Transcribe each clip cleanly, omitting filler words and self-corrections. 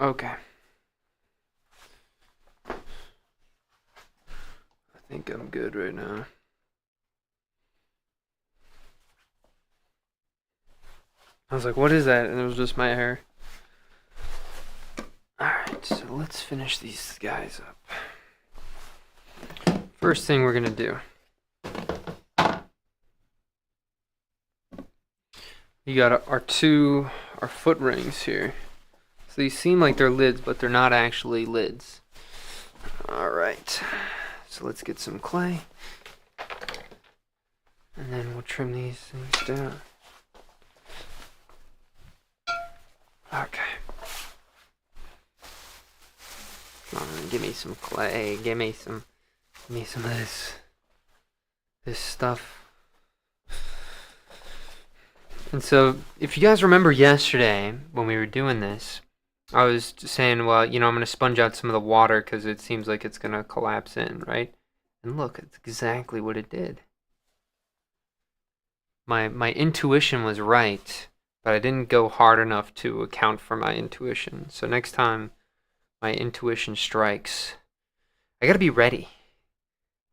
Okay. I think I'm good right now. I was like, what is that? And it was just my hair. Alright, so let's finish these guys up. First thing we're gonna do. You got our foot rings here. So these seem like they're lids, but they're not actually lids. Alright, so let's get some clay. And then we'll trim these things down. Okay. Come on, give me some clay. Give me some of this stuff. And so, if you guys remember yesterday when we were doing this, I was saying, well, I'm going to sponge out some of the water because it seems like it's going to collapse in, right? And look, it's exactly what it did. My intuition was right, but I didn't go hard enough to account for my intuition. So next time my intuition strikes, I gotta be ready.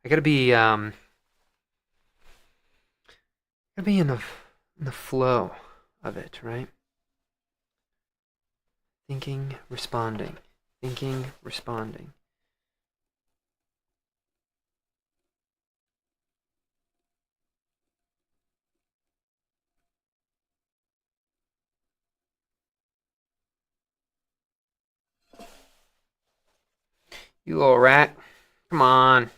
I gotta be in the flow of it, right? Thinking, responding. Thinking, responding. You little rat. Come on.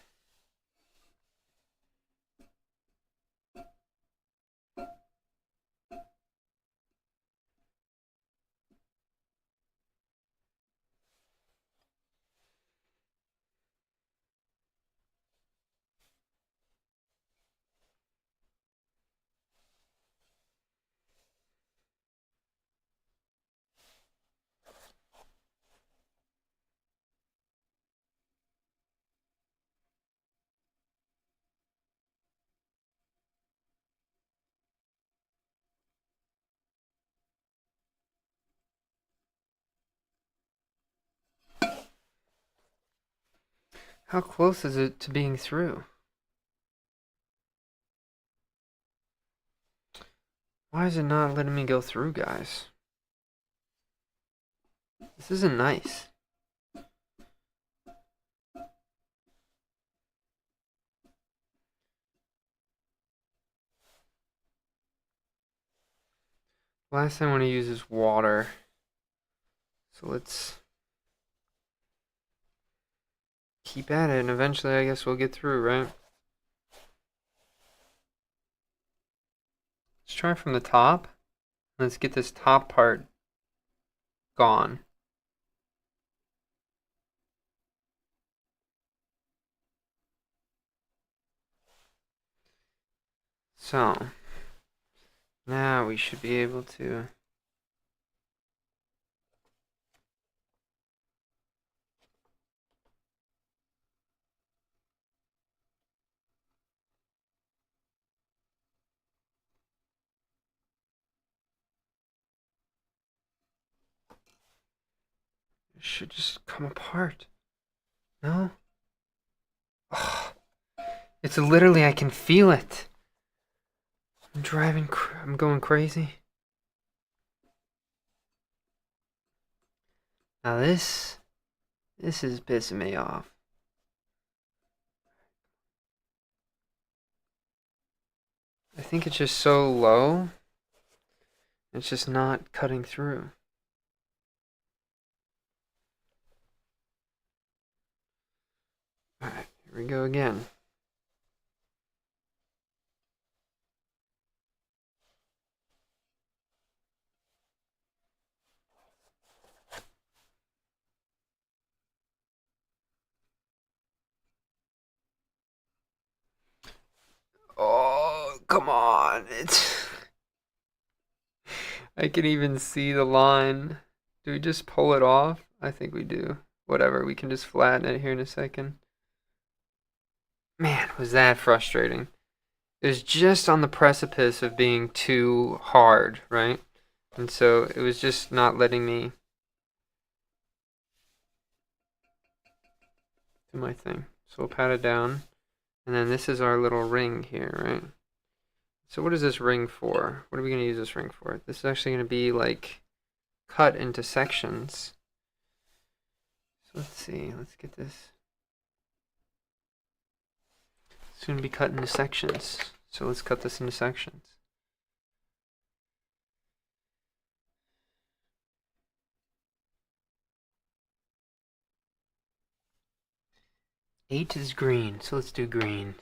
How close is it to being through? Why is it not letting me go through, guys? This isn't nice. Last thing I want to use is water. So let's keep at it, and eventually I guess we'll get through, right? Let's try from the top. Let's get this top part gone. So, now we should be able to... It should just come apart. No? Oh, it's literally, I can feel it. I'm going crazy. Now this is pissing me off. I think it's just so low. It's just not cutting through. Alright, here we go again. Oh, come on. I can even see the line. Do we just pull it off? I think we do. Whatever, we can just flatten it here in a second. Man, was that frustrating. It was just on the precipice of being too hard, right? And so it was just not letting me do my thing. So we'll pat it down. And then this is our little ring here, right? So what is this ring for? What are we going to use this ring for? This is actually going to be like cut into sections. So let's see. Let's get this. It's going to be cut into sections. So let's cut this into sections. Eight is green, so let's do green.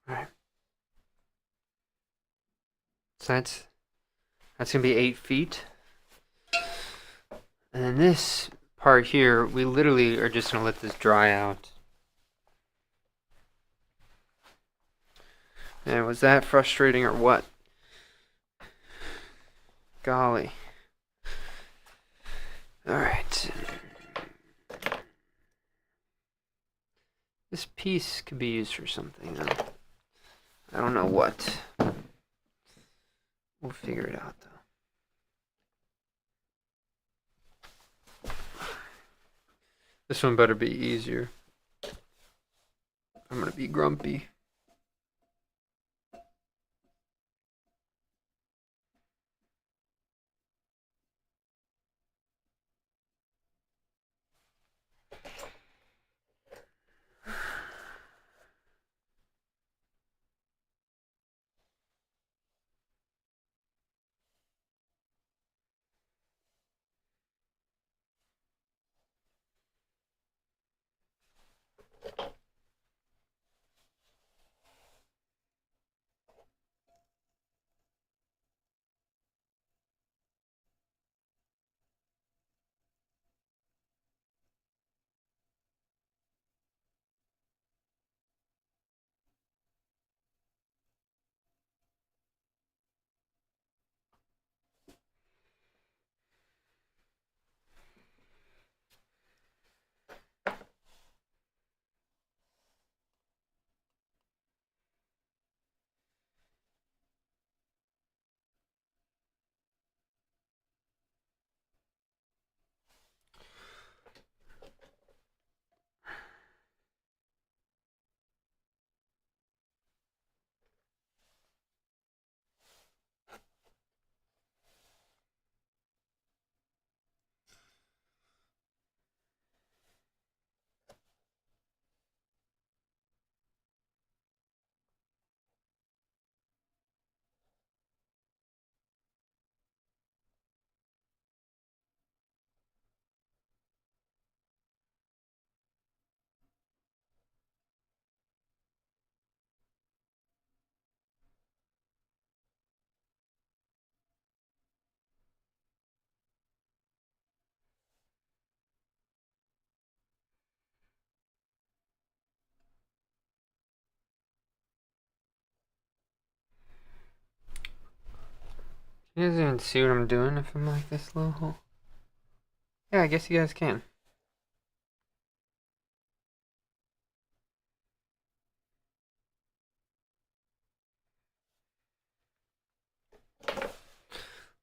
Alright. So that's gonna be 8 feet. And then this part here, we literally are just gonna let this dry out. And was that frustrating or what? Golly. Alright. This piece could be used for something though. I don't know what. We'll figure it out though. This one better be easier. I'm gonna be grumpy. You guys even see what I'm doing if I'm like this little hole? Yeah, I guess you guys can.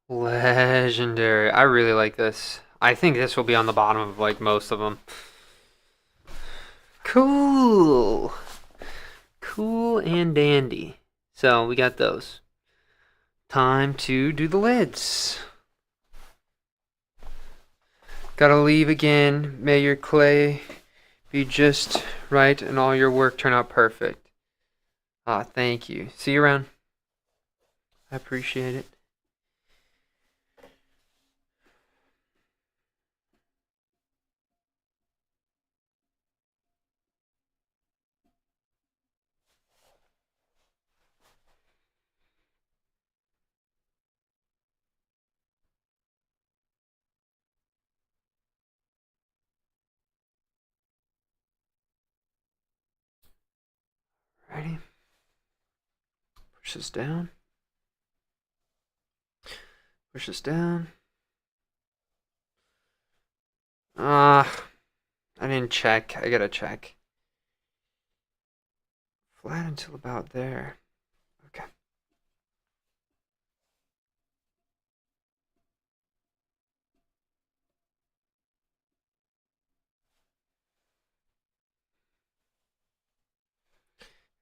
Legendary. I really like this. I think this will be on the bottom of like most of them. Cool. Cool and dandy. So we got those. Time to do the lids. Gotta leave again. May your clay be just right and all your work turn out perfect. Ah, thank you. See you around. I appreciate it. Alrighty. Push this down. Push this down. I didn't check. I gotta check. Flat until about there. Okay.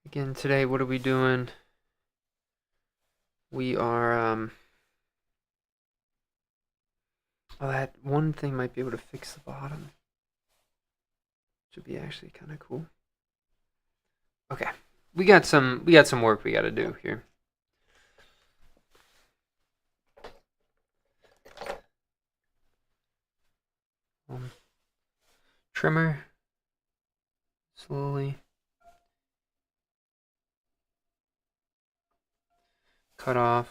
Again, today, what are we doing? We are, oh, that one thing might be able to fix the bottom. Should be actually kind of cool. Okay. We got some work we gotta do here. Trimmer. Slowly. Cut off.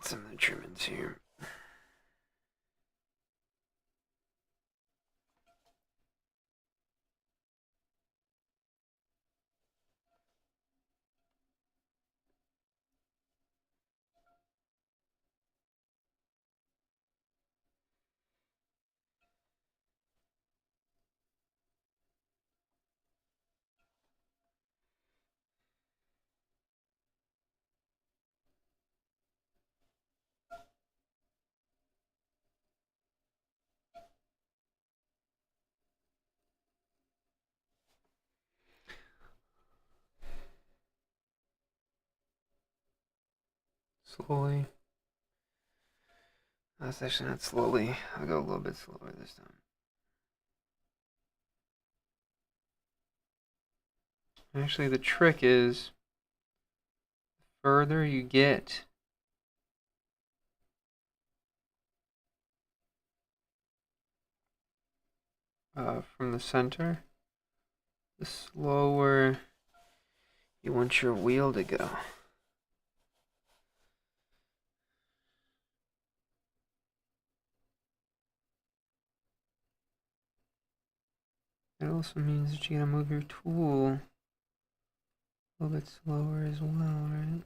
Some of the trimmings here. Slowly. That's actually not slowly. I'll go a little bit slower this time. Actually, the trick is the further you get from the center, the slower you want your wheel to go. It also means that you gotta move your tool a little bit slower as well, right?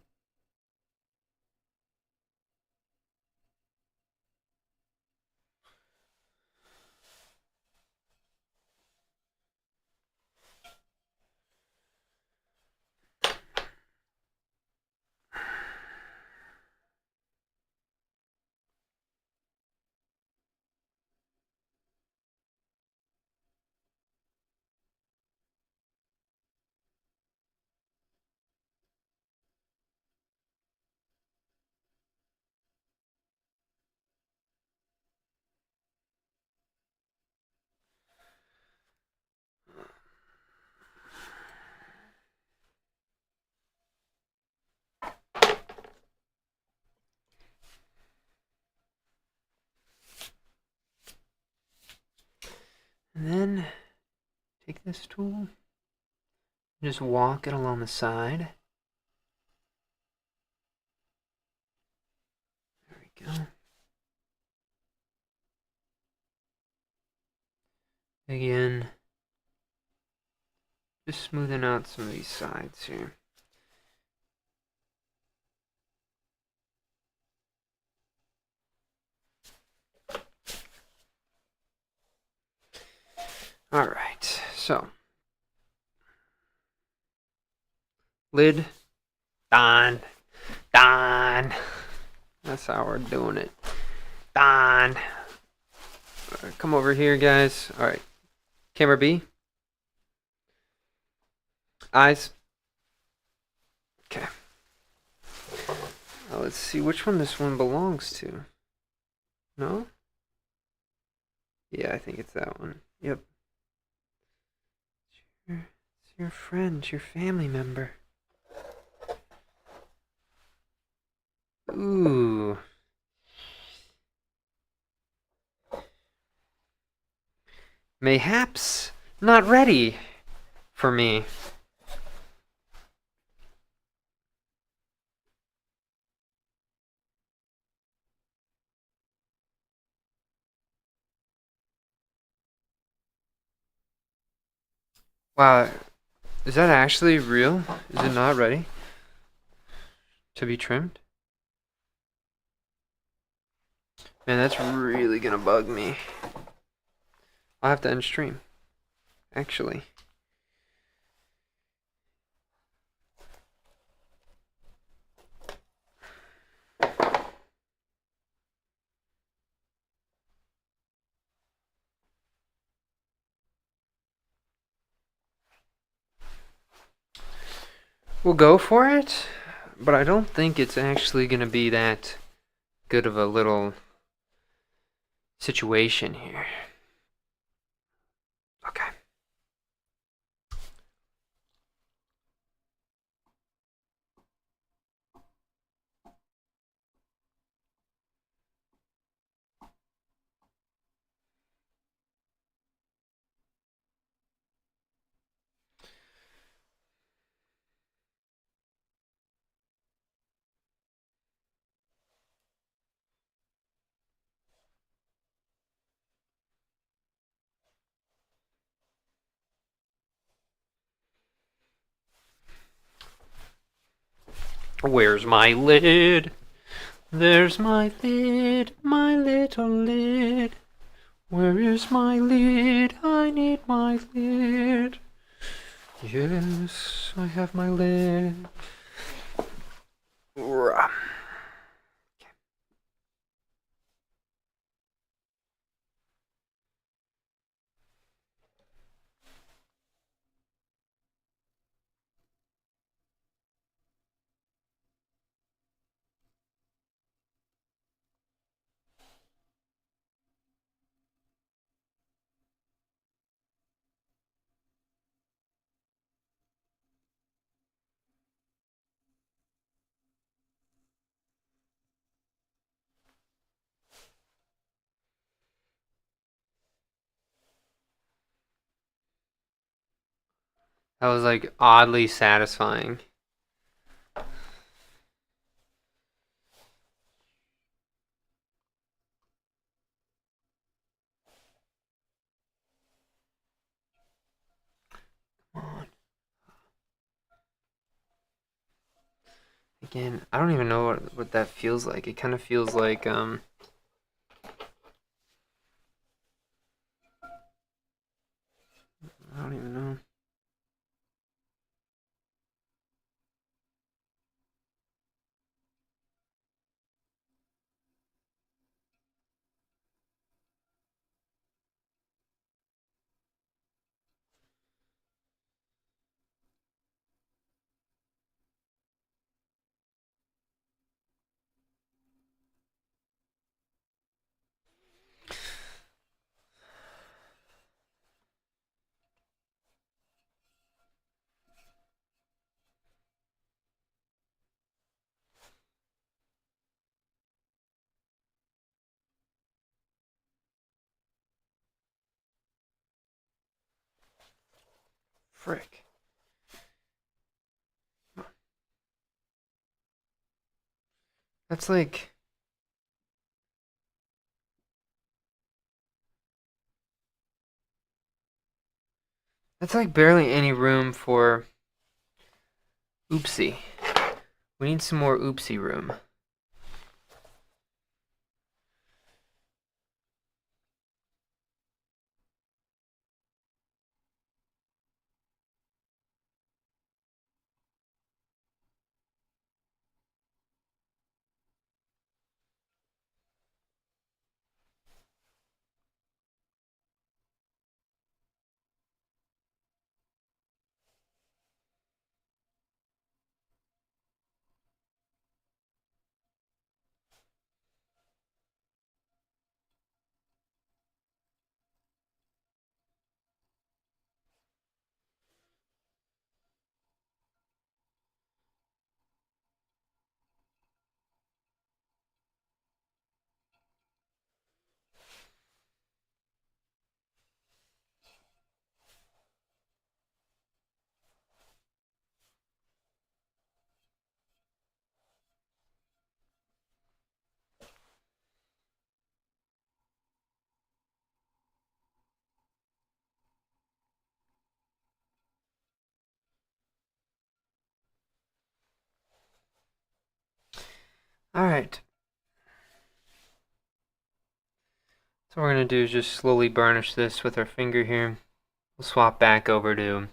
And then take this tool, just walk it along the side. There we go. Again, just smoothing out some of these sides here. Alright, so lid, Don. That's how we're doing it. Don. Come over here, guys. Alright. Camera B. Eyes. Okay. Now let's see which one this one belongs to. No? Yeah, I think it's that one. Yep. It's your friend, your family member. Ooh. Mayhaps not ready for me. Wow, is that actually real? Is it not ready to be trimmed? Man, that's really gonna bug me. I'll have to end stream, actually. We'll go for it, but I don't think it's actually gonna be that good of a little situation here. Okay. Where's my lid? There's my lid, my little lid. Where is my lid? I need my lid. Yes, I have my lid. That was like oddly satisfying. Come on. Again, I don't even know what that feels like. It kind of feels like I don't even know. Frick. That's like barely any room for oopsie. We need some more oopsie room. Alright. So what we're going to do is just slowly burnish this with our finger here. We'll swap back over to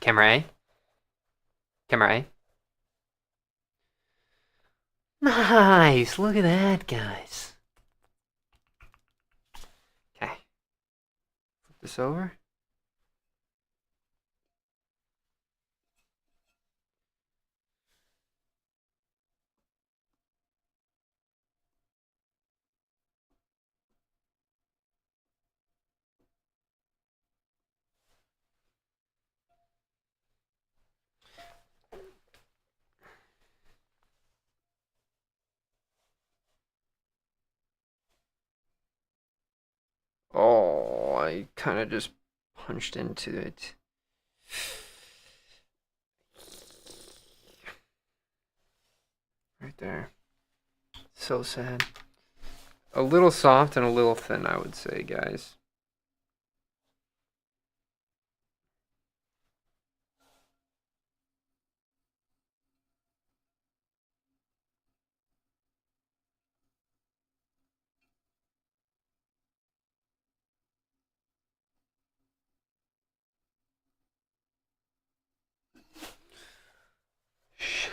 camera A. Camera A. Nice! Look at that, guys. Okay. Flip this over. Oh, I kind of just punched into it. Right there. So sad. A little soft and a little thin, I would say, guys. Shit.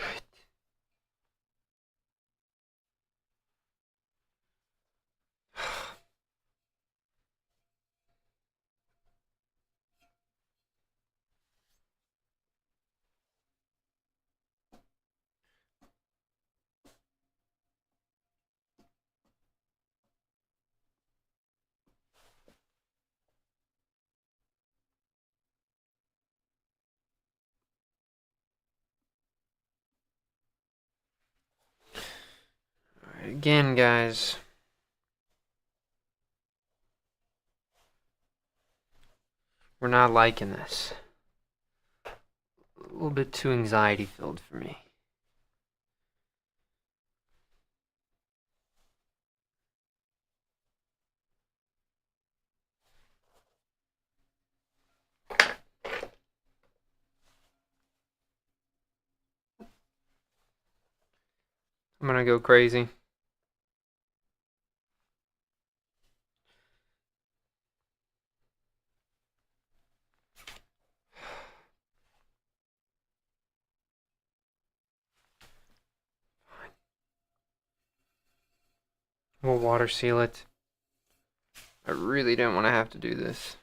Again, guys. We're not liking this. A little bit too anxiety filled for me. I'm gonna go crazy. We'll water seal it. I really didn't want to have to do this.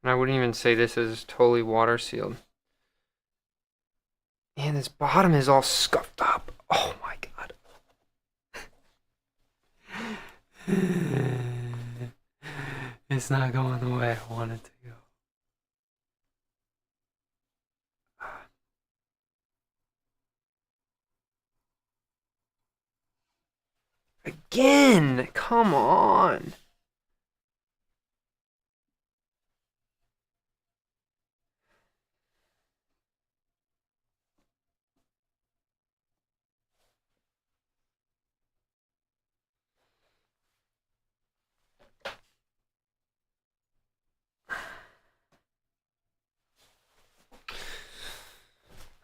And I wouldn't even say this is totally water sealed. And this bottom is all scuffed up. Oh my god. It's not going the way I want it to go. Again! Come on!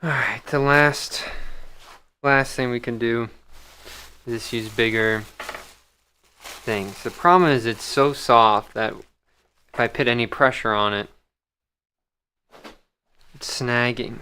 Alright, the last thing we can do is just use bigger things. The problem is it's so soft that if I put any pressure on it, it's snagging.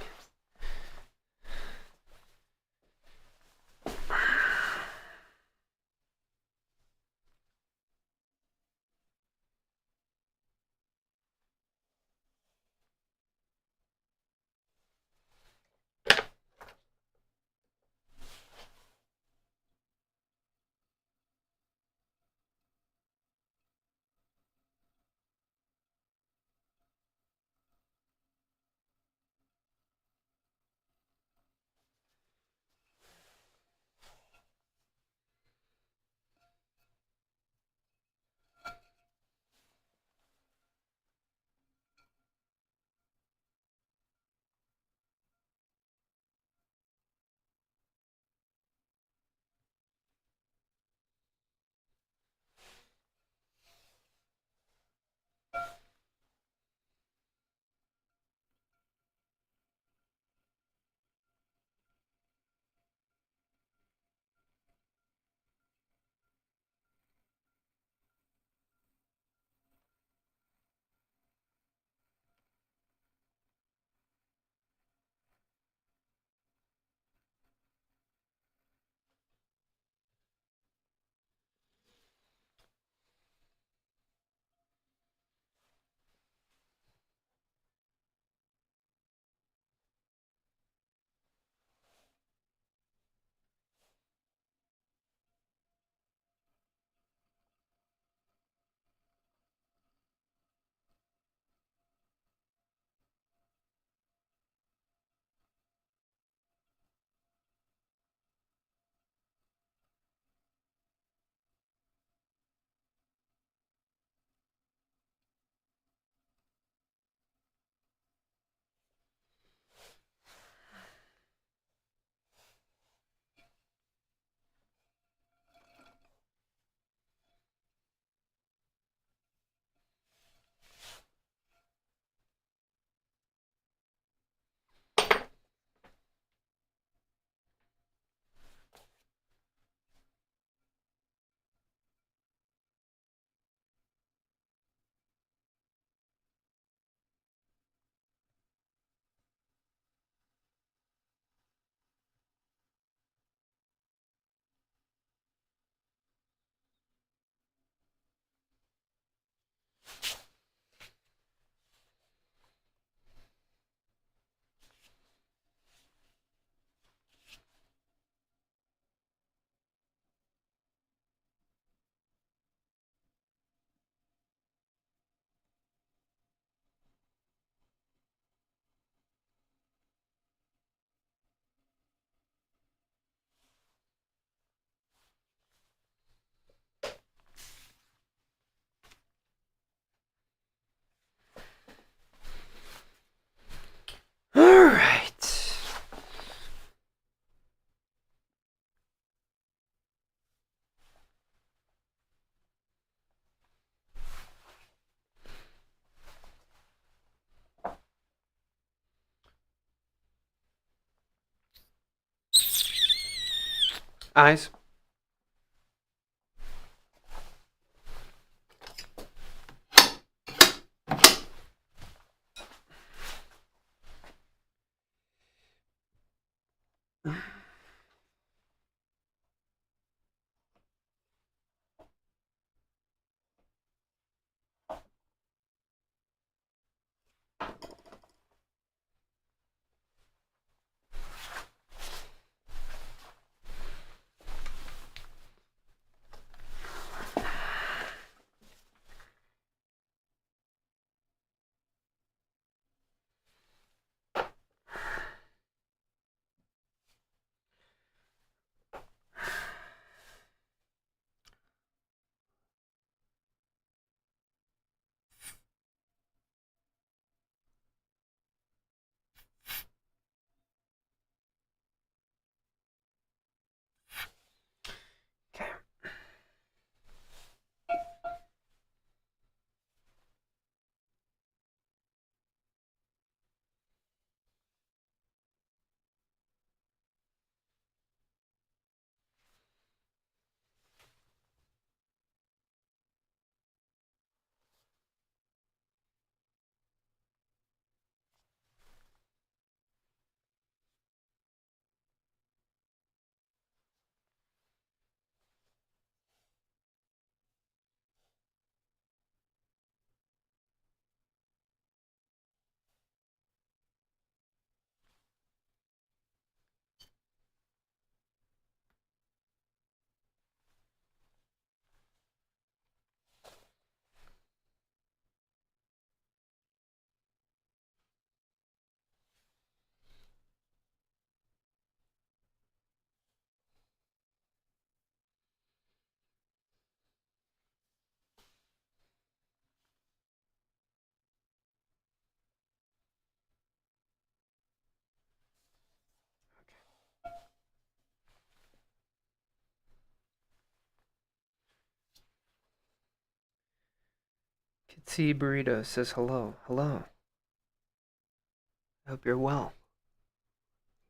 Eyes. Okay. Kitsy Burrito says hello. Hello. I hope you're well.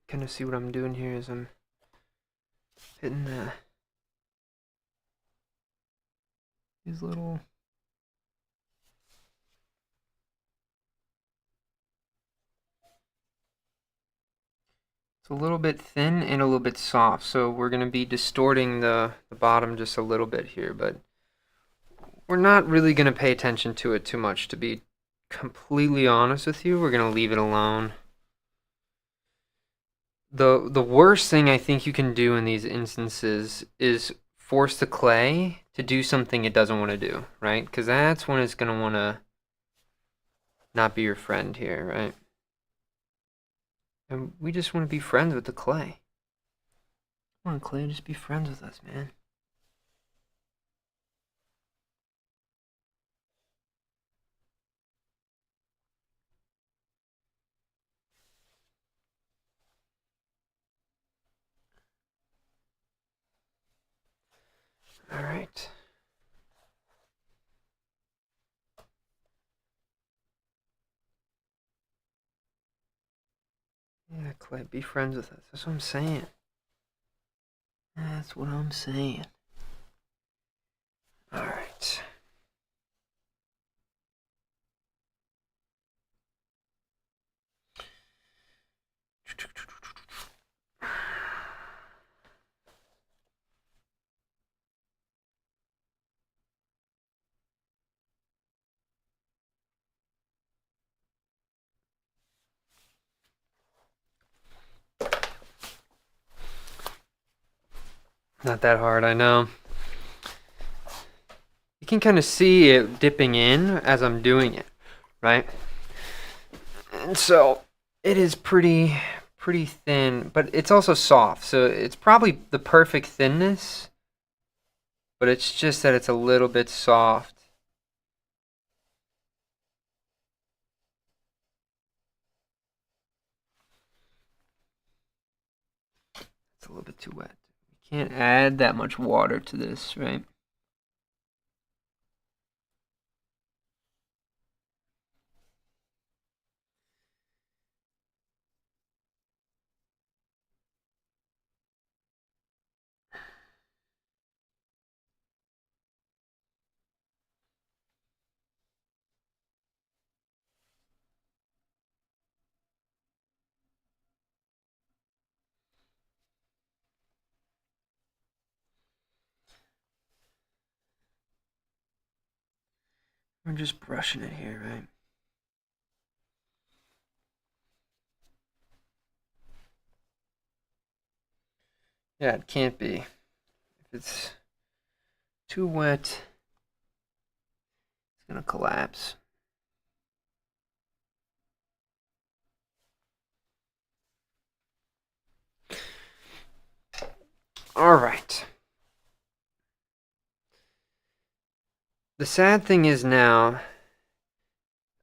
Kind of see what I'm doing here is I'm hitting these little. It's a little bit thin and a little bit soft, so we're going to be distorting the bottom just a little bit here, but we're not really going to pay attention to it too much, to be completely honest with you. We're going to leave it alone. The worst thing I think you can do in these instances is force the clay to do something it doesn't want to do, right? Because that's when it's going to want to not be your friend here, right? And we just want to be friends with the clay. Come on, clay, just be friends with us, man. All right. Yeah, clay, be friends with us. That's what I'm saying. That's what I'm saying. All right. Not that hard, I know. You can kind of see it dipping in as I'm doing it, right? And so it is pretty thin, but it's also soft. So it's probably the perfect thinness, but it's just that it's a little bit soft. It's a little bit too wet. You can't add that much water to this, right? We're just brushing it here, right? Yeah, it can't be. If it's too wet, it's gonna collapse. All right. The sad thing is now,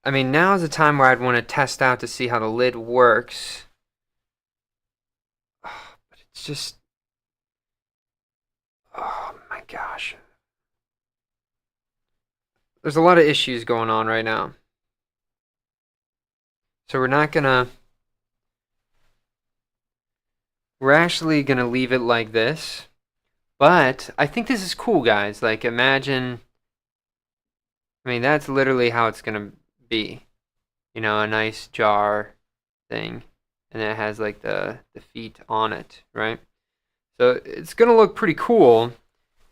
I mean, now is the time where I'd want to test out to see how the lid works. Oh, but it's just, oh my gosh. There's a lot of issues going on right now. So we're actually gonna leave it like this. But I think this is cool, guys. Like, imagine, I mean, that's literally how it's gonna be. You know, a nice jar thing. And then it has like the feet on it, right? So it's gonna look pretty cool.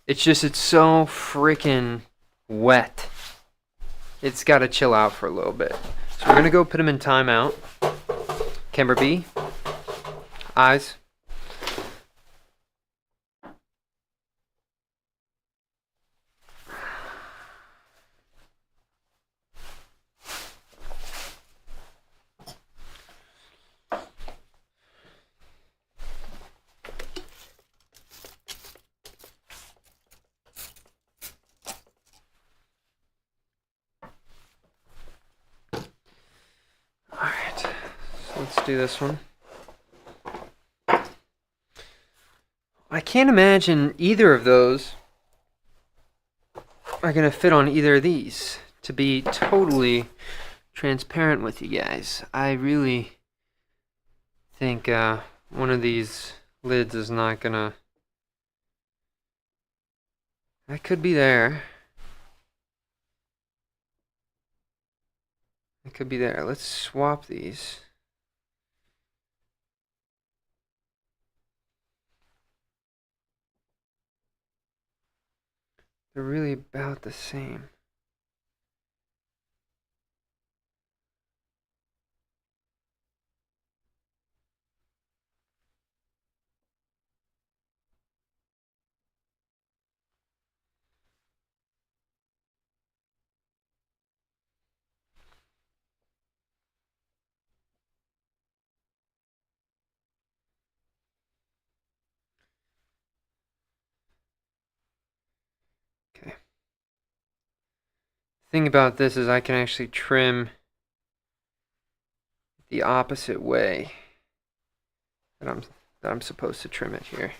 It's just, it's so freaking wet. It's gotta chill out for a little bit. So we're gonna go put him in timeout. Camera B, eyes. Alright, so let's do this one. I can't imagine either of those are gonna fit on either of these. To be totally transparent with you guys, I really think one of these lids is not gonna. That could be there. It could be there. Let's swap these. They're really about the same. Okay. The thing about this is I can actually trim the opposite way that I'm supposed to trim it here.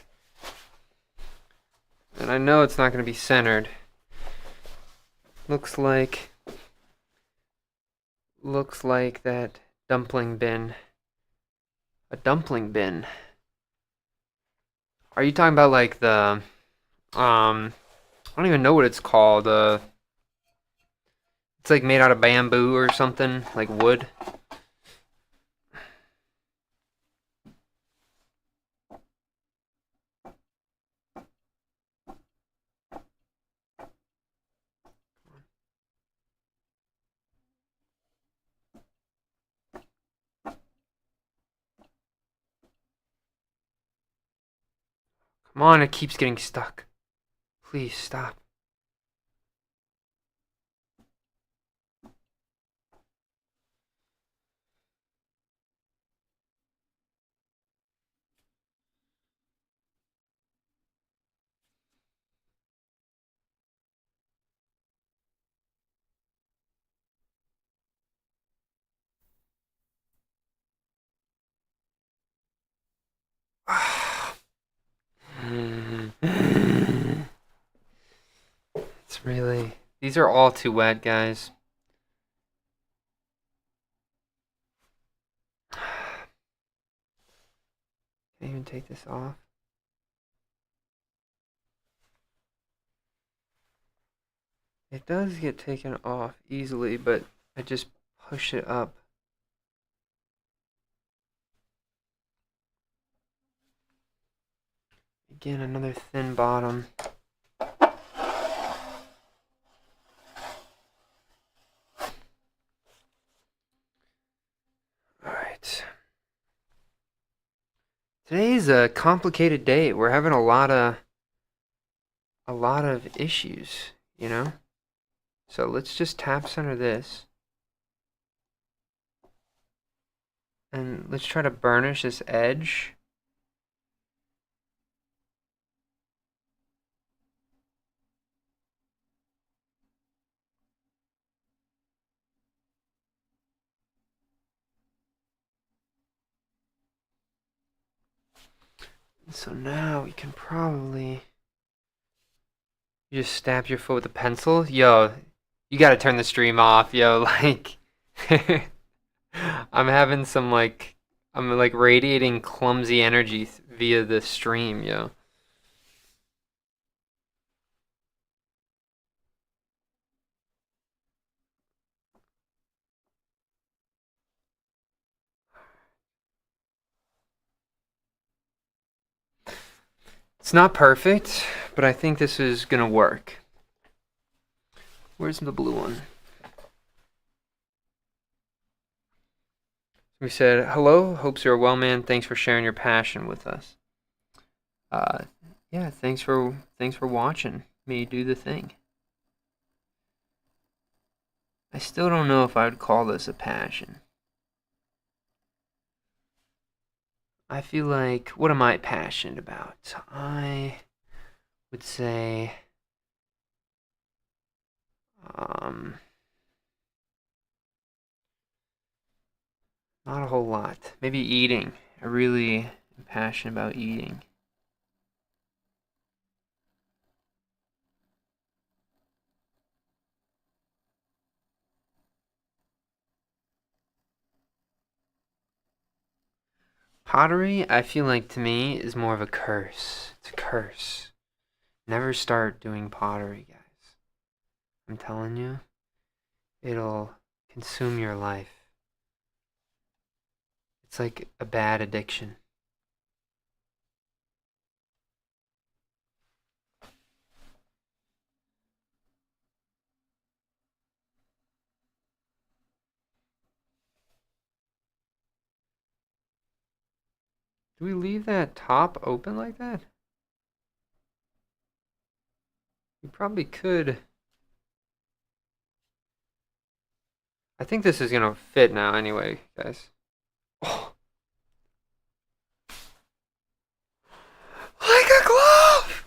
And I know it's not going to be centered. Looks like that dumpling bin. A dumpling bin. Are you talking about like the I don't even know what it's called. It's like made out of bamboo or something, like wood. Come on, it keeps getting stuck. Please stop. It's really... These are all too wet, guys. Can I even take this off? It does get taken off easily, but I just push it up. Again, another thin bottom. Today's a complicated day. We're having a lot of issues, you know? So let's just tap center this. And let's try to burnish this edge. So now we can probably you just stab your foot with a pencil. Yo, you gotta turn the stream off, yo. Like, I'm having some I'm like radiating clumsy energy via the stream, yo. It's not perfect, but I think this is gonna work. Where's the blue one? We said, hello, hopes you're well, man. Thanks for sharing your passion with us. Uh, yeah, thanks for watching me do the thing. I still don't know if I would call this a passion. I feel like, what am I passionate about? I would say, um, not a whole lot. Maybe eating. I really am passionate about eating. Pottery, I feel like to me, is more of a curse. It's a curse. Never start doing pottery, guys. I'm telling you, it'll consume your life. It's like a bad addiction. Do we leave that top open like that? We probably could. I think this is gonna fit now anyway, guys. Oh, like a glove!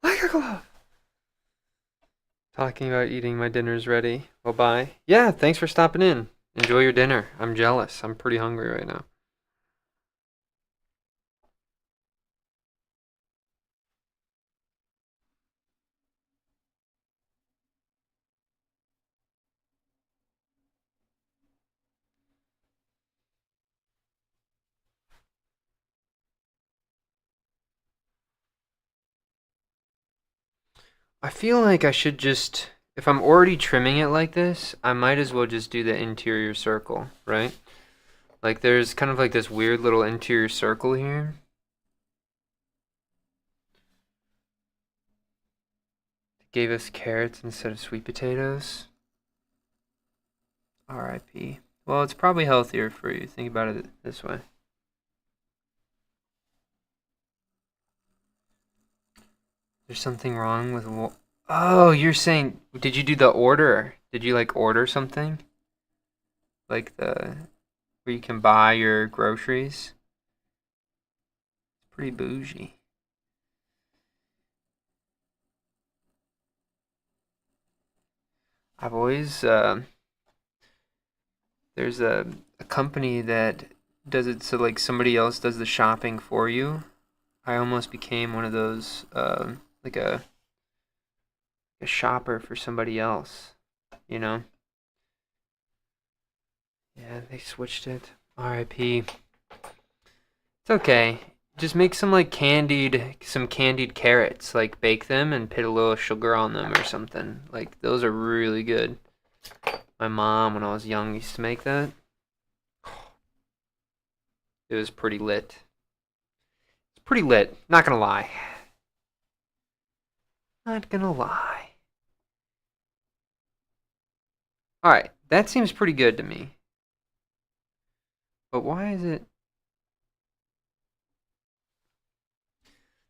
Like a glove! Talking about eating, my dinner's ready. Well, bye. Yeah, thanks for stopping in. Enjoy your dinner. I'm jealous. I'm pretty hungry right now. I feel like I should just, if I'm already trimming it like this, I might as well just do the interior circle, right? Like there's kind of like this weird little interior circle here. It gave us carrots instead of sweet potatoes. R.I.P. Well, it's probably healthier for you. Think about it this way. There's something wrong with. Oh, you're saying? Did you do the order? Did you like order something? Like the where you can buy your groceries? It's pretty bougie. I've always there's a company that does it so like somebody else does the shopping for you. I almost became one of those like a shopper for somebody else, you know? Yeah, they switched it. R.I.P. It's okay. Just make some candied carrots, like bake them and put a little sugar on them or something. Like those are really good. My mom, when I was young, used to make that. It was pretty lit. It's pretty lit. Not gonna lie. Not gonna lie. All right, that seems pretty good to me. But why is it?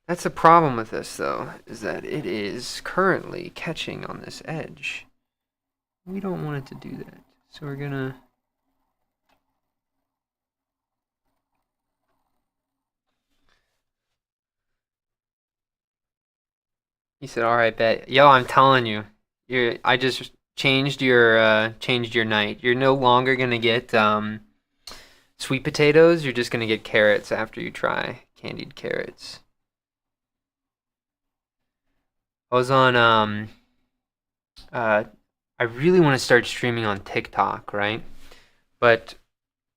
That's the problem with this, though, is that it is currently catching on this edge. We don't want it to do that. So we're gonna... He said, "All right, bet." Yo, I'm telling you, I just changed your night. You're no longer gonna get sweet potatoes. You're just gonna get carrots after you try candied carrots. I was on uh I really want to start streaming on TikTok, right? But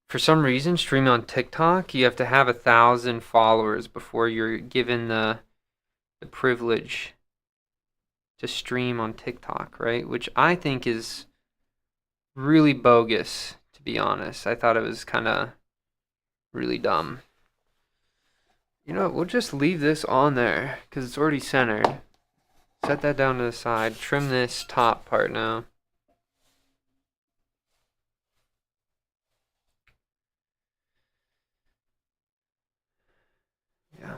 for some reason, streaming on TikTok, you have to have 1,000 followers before you're given the privilege to stream on TikTok, right? Which I think is really bogus, to be honest. I thought it was kind of really dumb. You know, we'll just leave this on there because it's already centered. Set that down to the side. Trim this top part now. Yeah.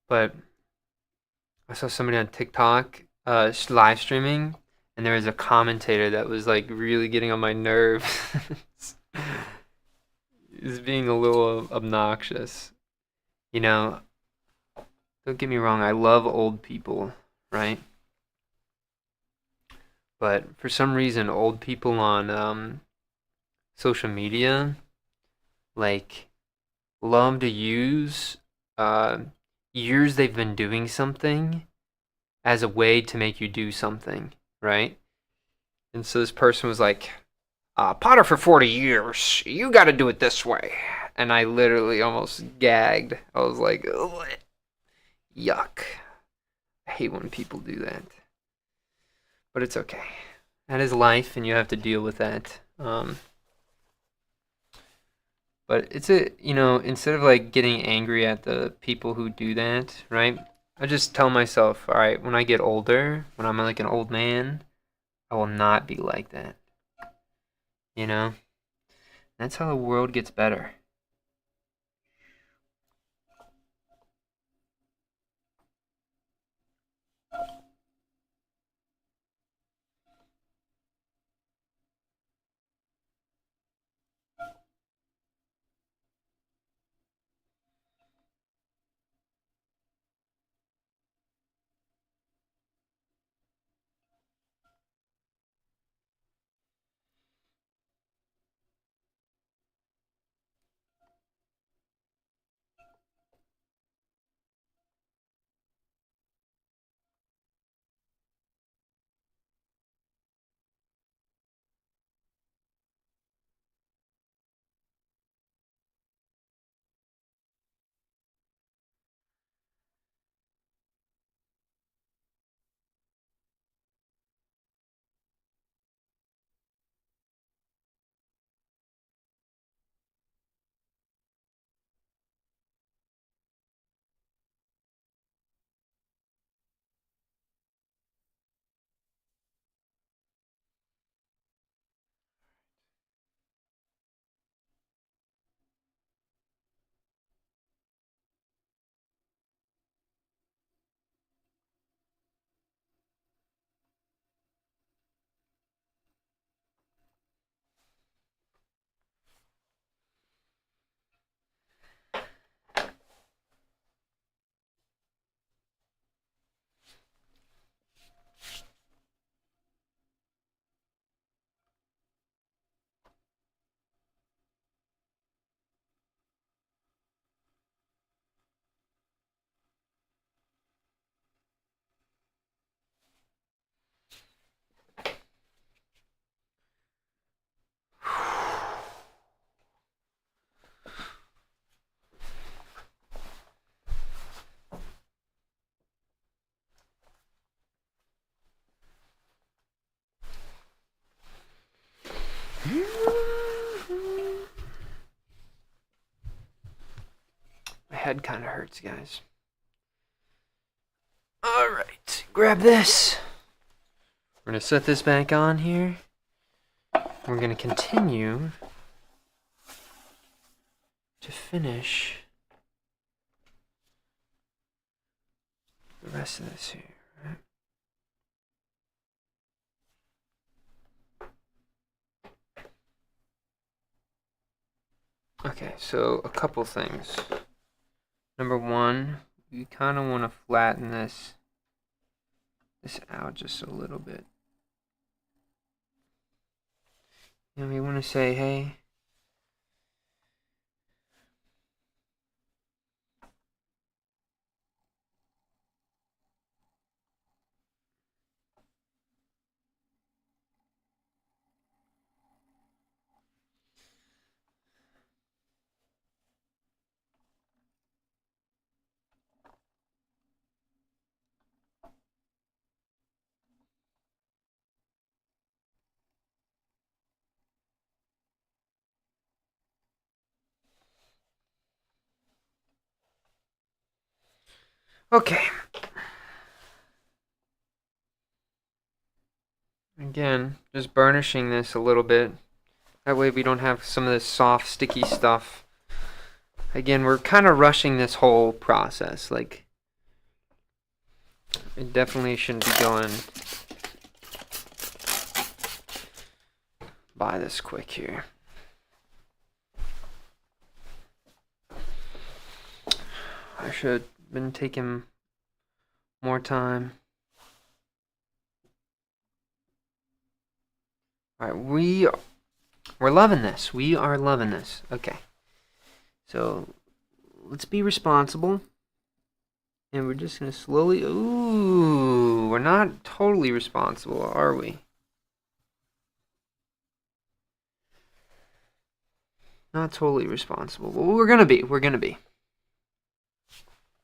But I saw somebody on TikTok live streaming, and there was a commentator that was like really getting on my nerves. He was being a little obnoxious. You know, don't get me wrong, I love old people, right? But for some reason, old people on social media like love to use uh, years they've been doing something as a way to make you do something, right? And so this person was like, Potter for 40 years, you got to do it this way. And I literally almost gagged. I was like, ugh, yuck. I hate when people do that. But it's okay. That is life, and you have to deal with that. But it's instead of like getting angry at the people who do that, right? I just tell myself, all right, when I get older, when I'm like an old man, I will not be like that. You know? That's how the world gets better. My head kind of hurts, guys. All right, grab this. We're going to set this back on here. We're going to continue to finish the rest of this here. Right? Okay, so a couple things. Number one, you kind of want to flatten this out just a little bit. You know, you want to say, hey, okay. Again, just burnishing this a little bit. That way we don't have some of this soft, sticky stuff. Again, we're kind of rushing this whole process. Like, it definitely shouldn't be going by this quick here. I should have been taking more time. Alright, we're loving this. We are loving this. Okay. So, let's be responsible. And we're just going to slowly... Ooh, we're not totally responsible, are we? Not totally responsible. But we're going to be. We're going to be.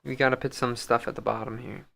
We got to put some stuff at the bottom here.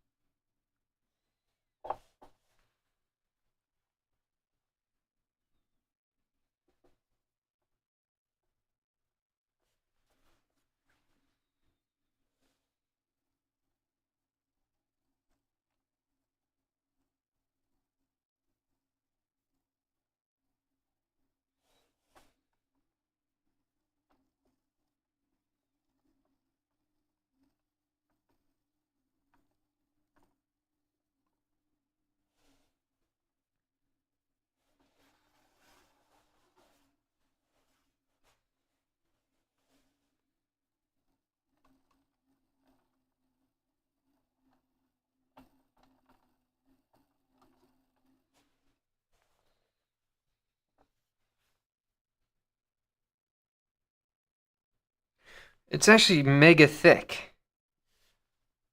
It's actually mega thick.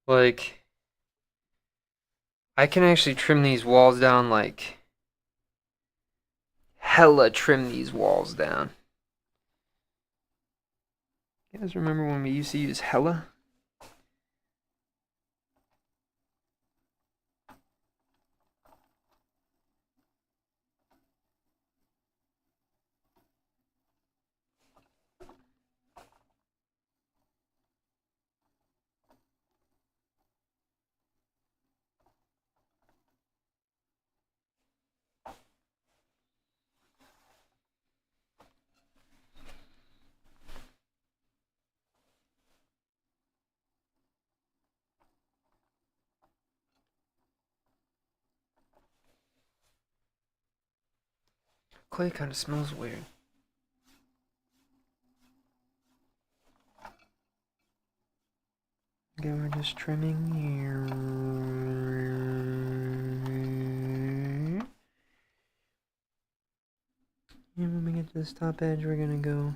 Like, I can actually trim these walls down, like, hella trim these walls down. You guys remember when we used to use hella? Clay kind of smells weird. Again, we're just trimming here. And when we get to this top edge, we're gonna go.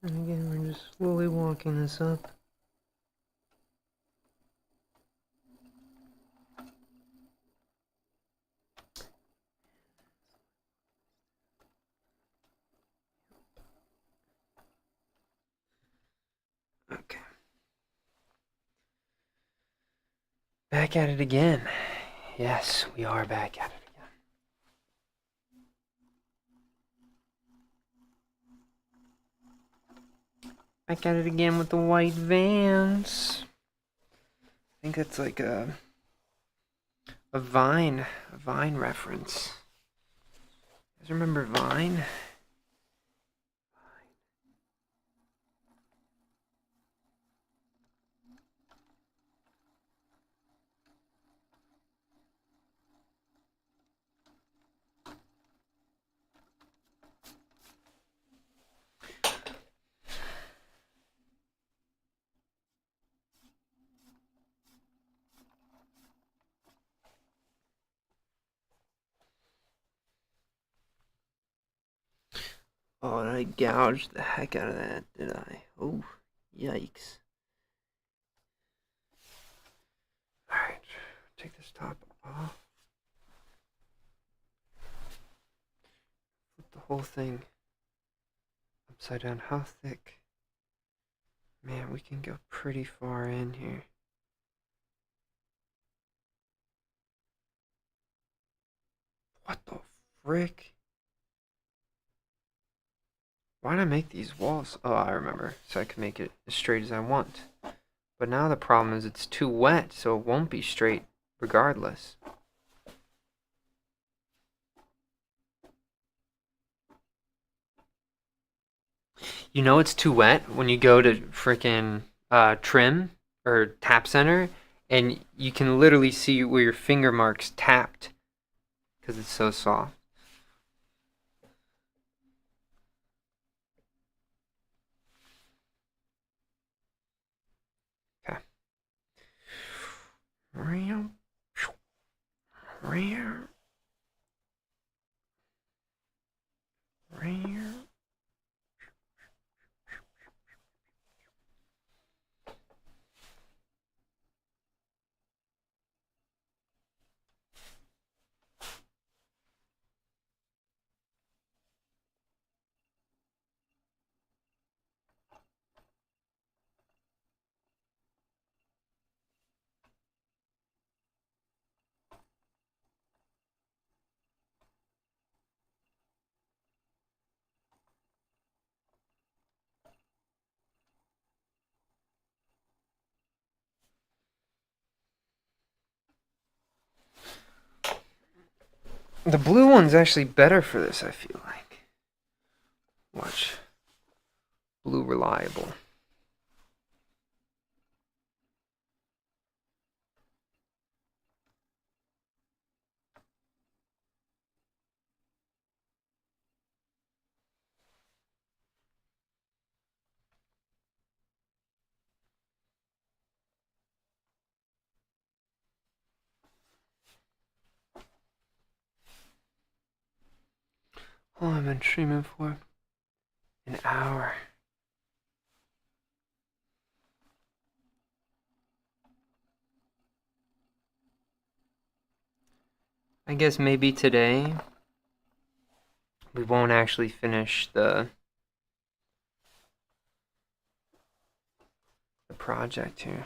And again, we're just slowly walking this up. Okay. Back at it again. Yes, we are back at it again. Back at it again with the white Vans. I think that's like a Vine reference. You guys remember Vine? Oh, did I gouge the heck out of that, did I? Oh, yikes. Alright, take this top off. Flip the whole thing upside down. How thick? Man, we can go pretty far in here. What the frick? Why did I make these walls? Oh, I remember. So I can make it as straight as I want. But now the problem is it's too wet, so it won't be straight regardless. You know it's too wet when you go to frickin' trim or tap center, and you can literally see where your finger marks tapped because it's so soft. Okay. The blue one's actually better for this, I feel like. Watch. Blue reliable. Oh, I've been streaming for an hour. I guess maybe today we won't actually finish the project here.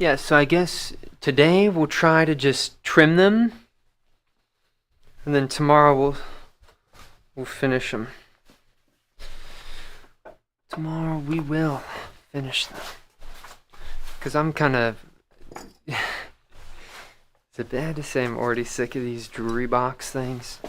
Yeah, so I guess today we'll try to just trim them, and then tomorrow we'll finish them. Tomorrow we will finish them. Because I'm kind of... Is it bad to say I'm already sick of these jewelry box things?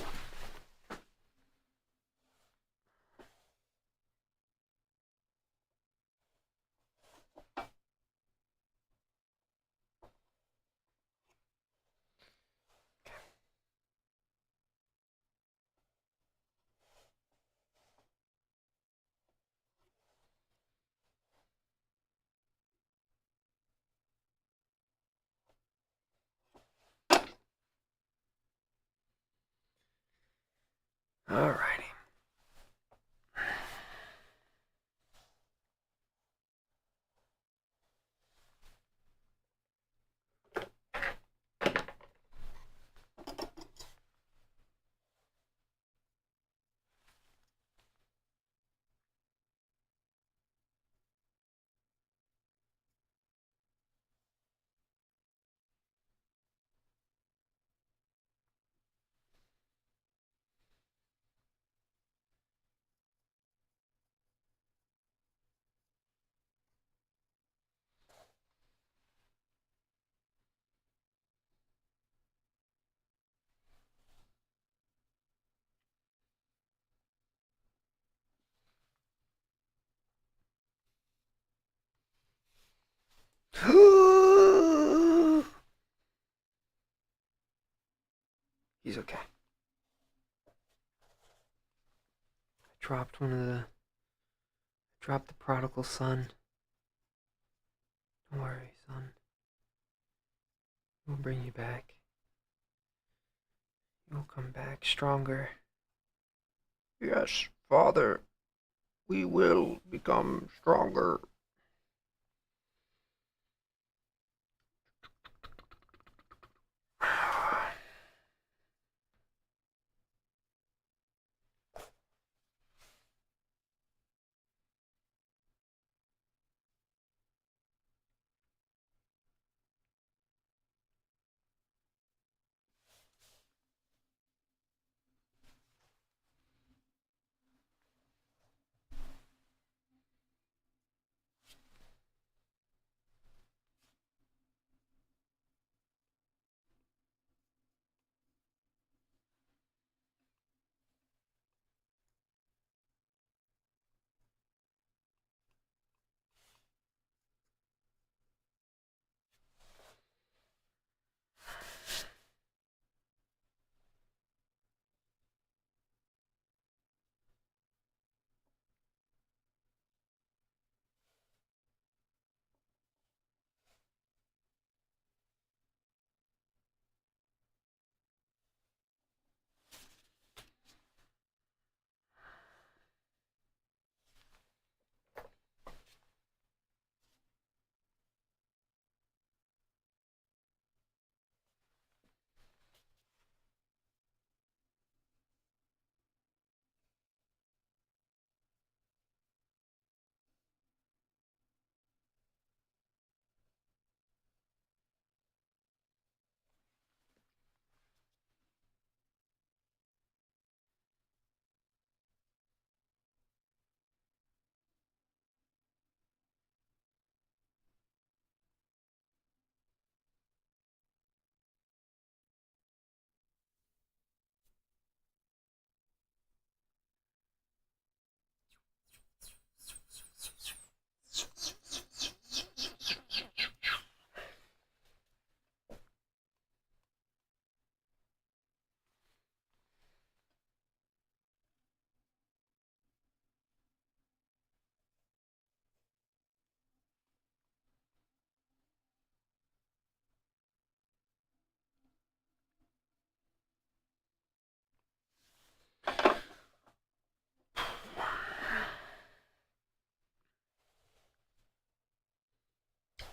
Alrighty. He's okay. Dropped one of the... Dropped the prodigal son. Don't worry, son. We'll bring you back. You'll come back stronger. Yes, Father, we will become stronger.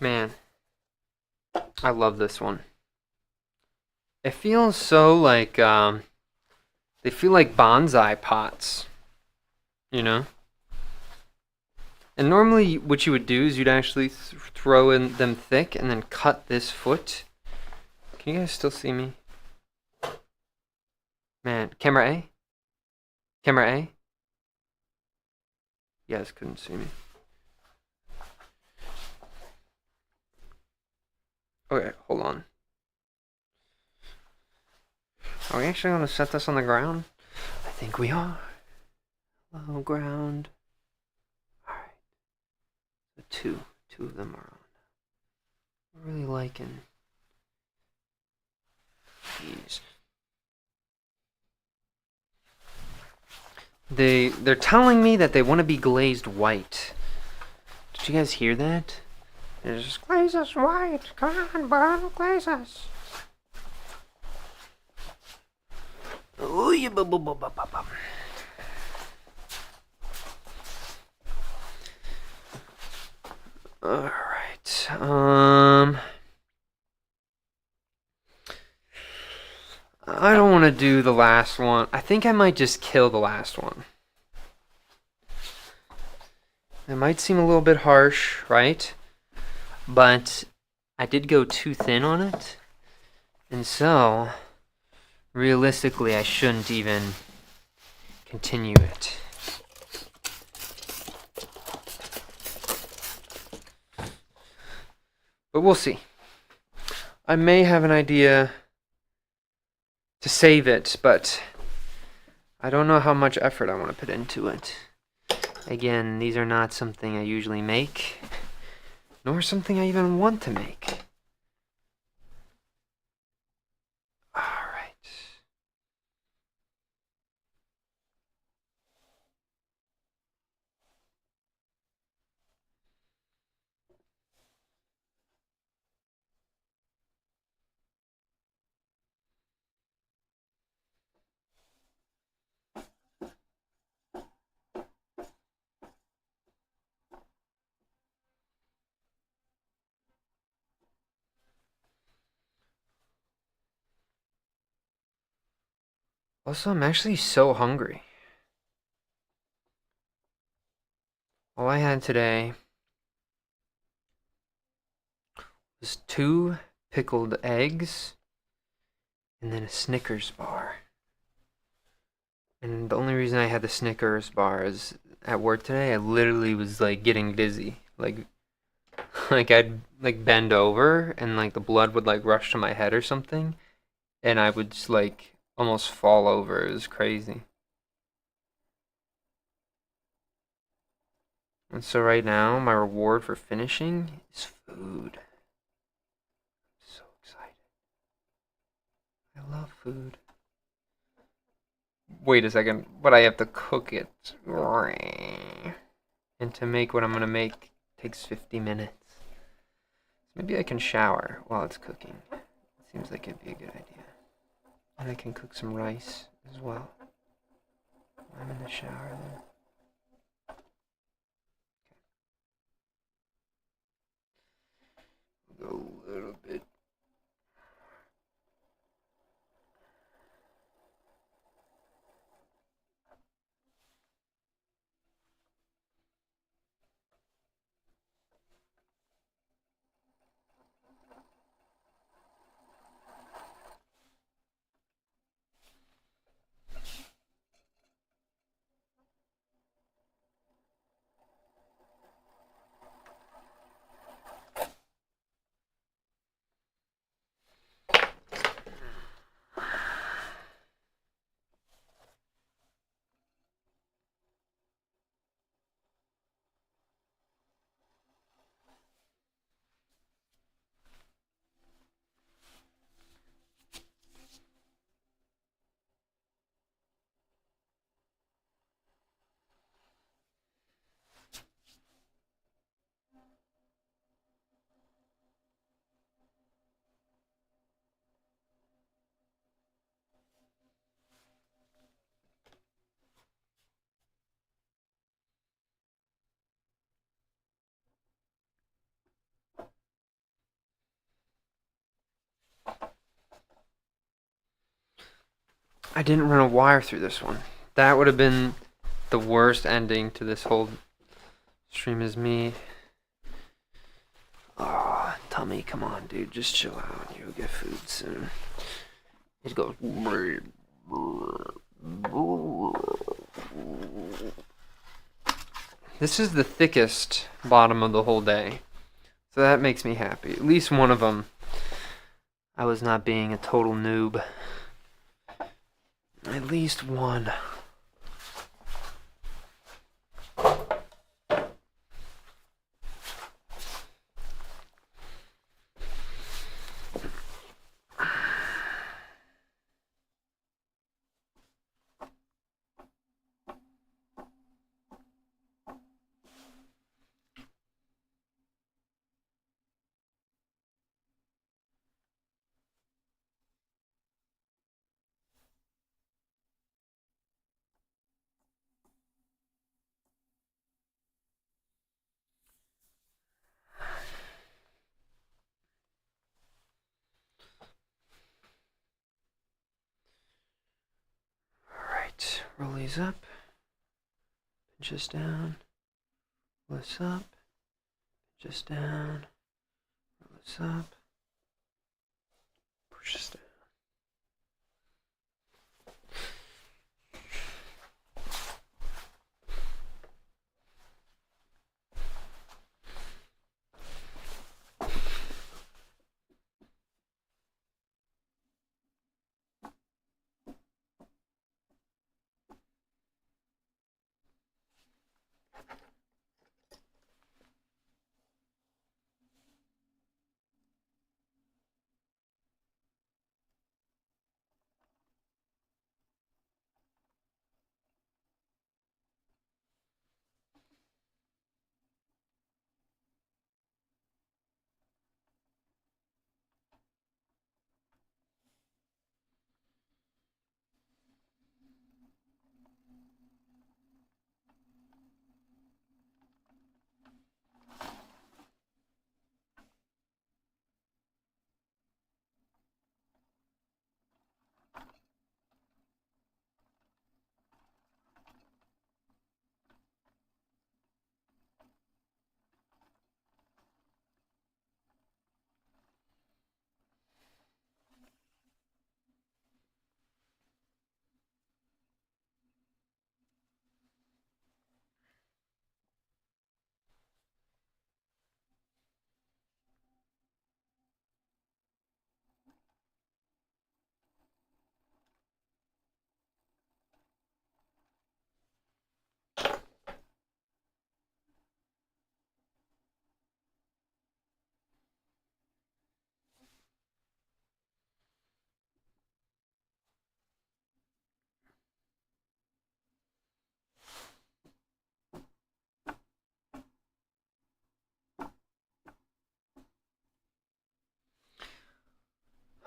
Man, I love this one. It feels so like, they feel like bonsai pots, you know? And normally, what you would do is you'd actually throw in them thick and then cut this foot. Can you guys still see me? Man, camera A? Camera A? You guys couldn't see me. Okay, hold on. Are we actually going to set this on the ground? I think we are. Low ground. Alright. So two of them are on. I'm really liking these. They're telling me that they want to be glazed white. Did you guys hear that? They're just glaze us white. Come on, bud, glaze us. Ooh, yeah, Alright. I don't want to do the last one. I think I might just kill the last one. It might seem a little bit harsh, right? But I did go too thin on it. And so, realistically, I shouldn't even continue it. But we'll see. I may have an idea to save it, but I don't know how much effort I want to put into it. Again, these are not something I usually make, nor something I even want to make. Alright. Also, I'm actually so hungry. All I had today was 2 pickled eggs and then a Snickers bar. And the only reason I had the Snickers bar is at work today, I literally was like getting dizzy. Like I'd like bend over and like the blood would like rush to my head or something, and I would just like almost fall over. It was crazy. And so right now, my reward for finishing is food. I'm so excited. I love food. Wait a second, but I have to cook it. And to make what I'm gonna make takes 50 minutes. Maybe I can shower while it's cooking. Seems like it'd be a good idea. And I can cook some rice as well. I'm in the shower there. Go a little bit. I didn't run a wire through this one. That would have been the worst ending to this whole Stream is me. Oh, tummy, come on, dude. Just chill out. You'll get food soon. It goes. This is the thickest bottom of the whole day. So that makes me happy. At least one of them, I was not being a total noob. At least one. Alright, roll these up. Pinch this down. Roll this up. Pinch this down. Roll this up. Push this down.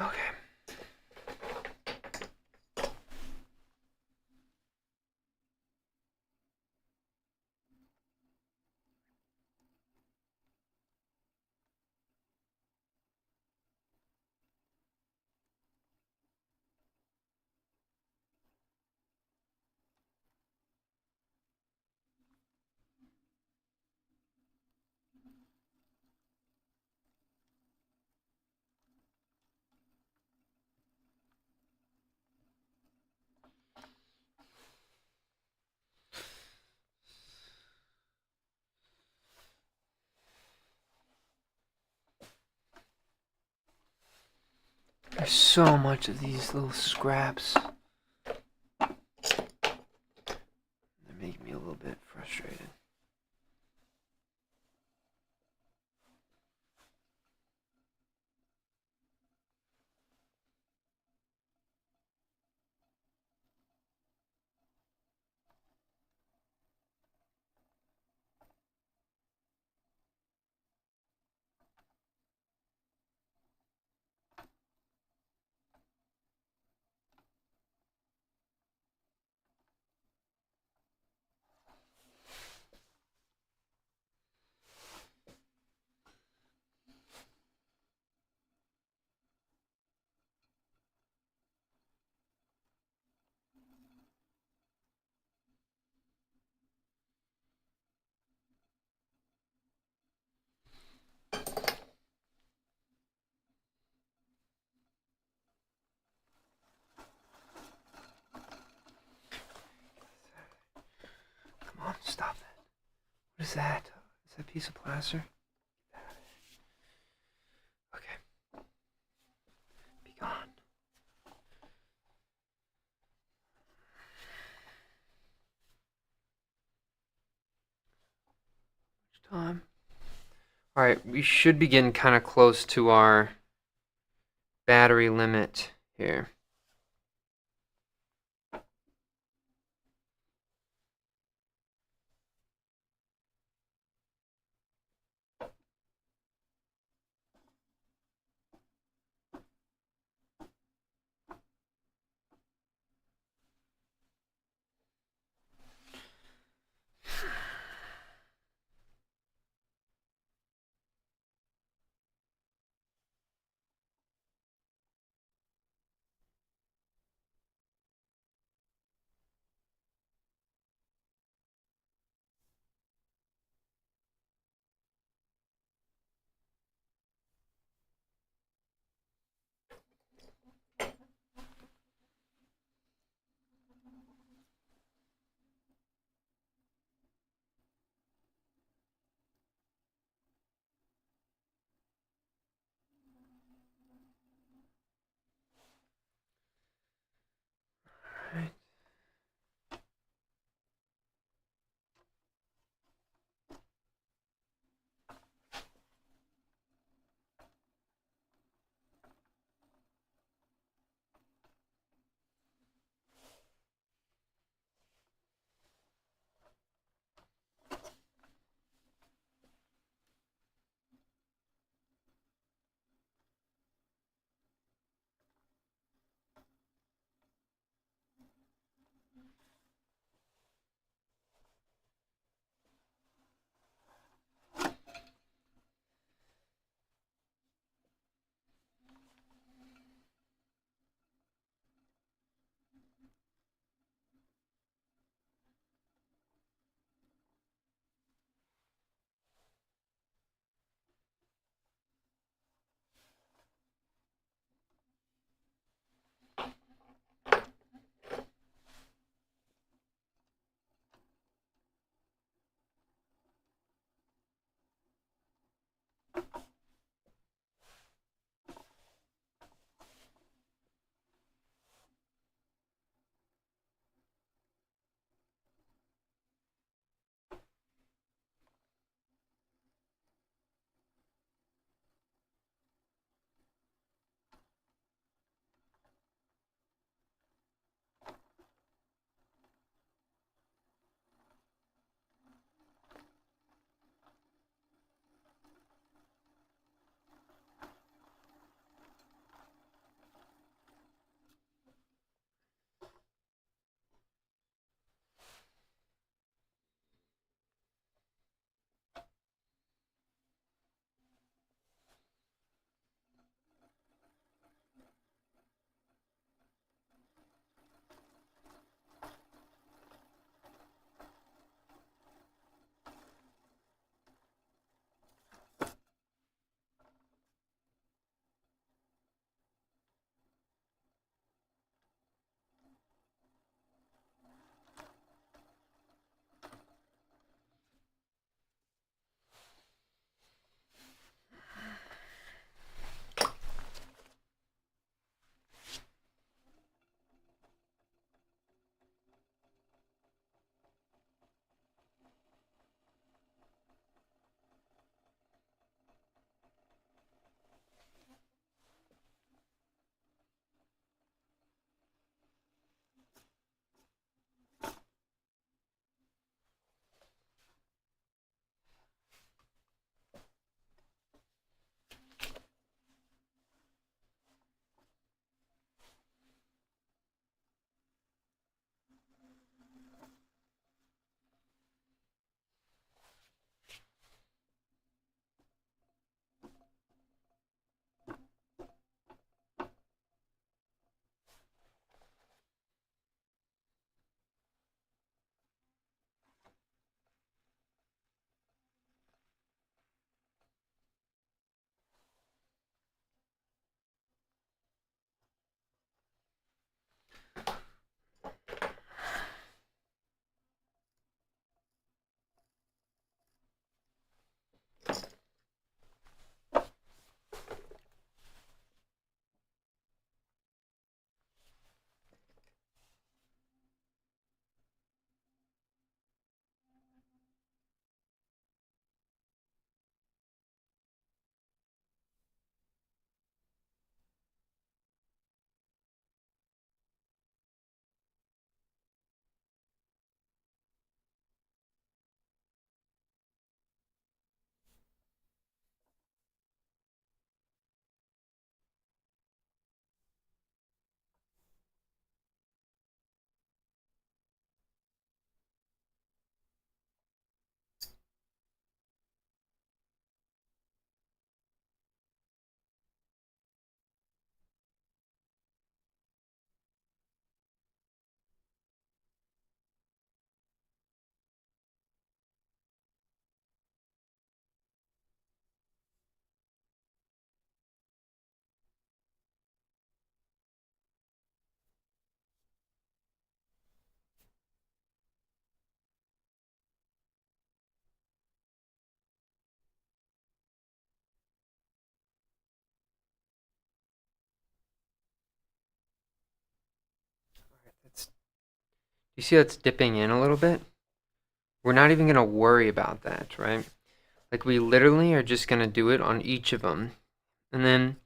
Okay. There's so much of these little scraps. They make me a little bit frustrated. What is that? Is that a piece of plaster? Okay, be gone. Time. All right, we should be getting kind of close to our battery limit here. You see that's dipping in a little bit? We're not even going to worry about that, right? Like we literally are just going to do it on each of them. And then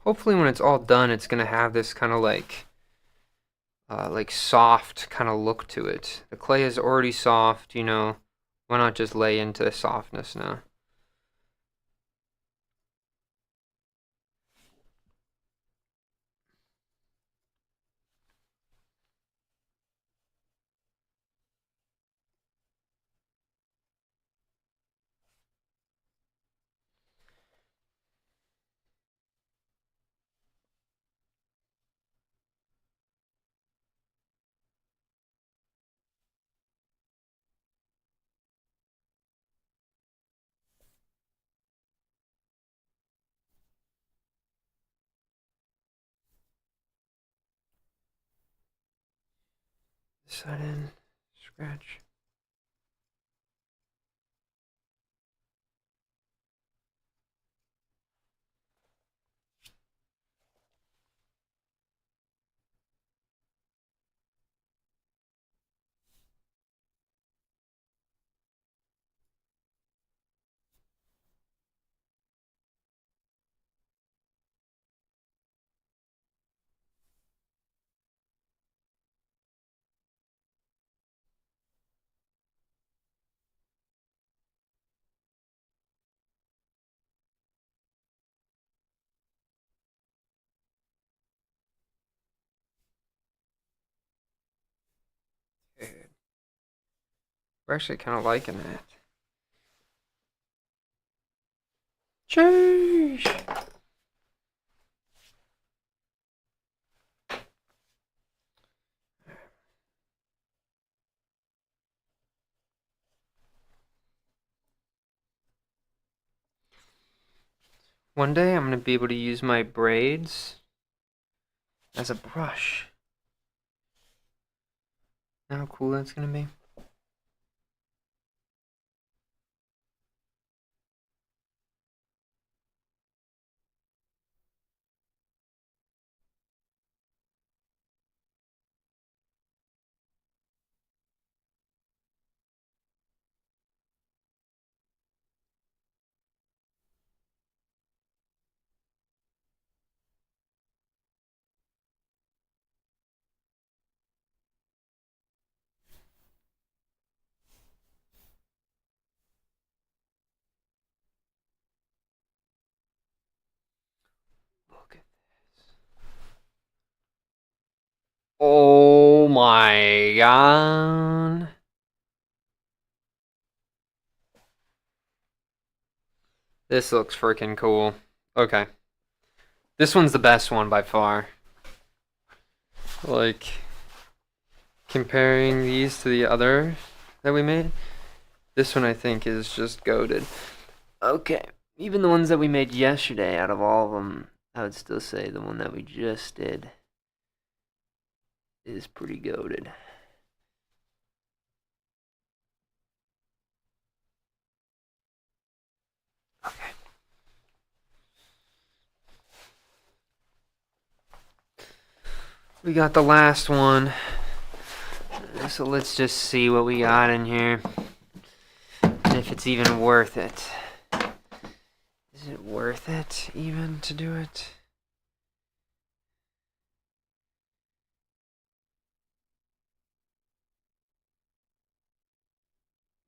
hopefully when it's all done, it's going to have this kind of like soft kind of look to it. The clay is already soft, you know. Why not just lay into the softness now? Set in, scratch. We're actually kind of liking that. Sheesh. One day I'm going to be able to use my braids as a brush. Know how cool that's going to be? Look at this. Oh my god. This looks freaking cool. Okay. This one's the best one by far. Like, comparing these to the other that we made, this one I think is just goated. Okay. Even the ones that we made yesterday, out of all of them, I would still say the one that we just did is pretty goated. Okay. We got the last one. So let's just see what we got in here. And if it's even worth it. Is it worth it even to do it?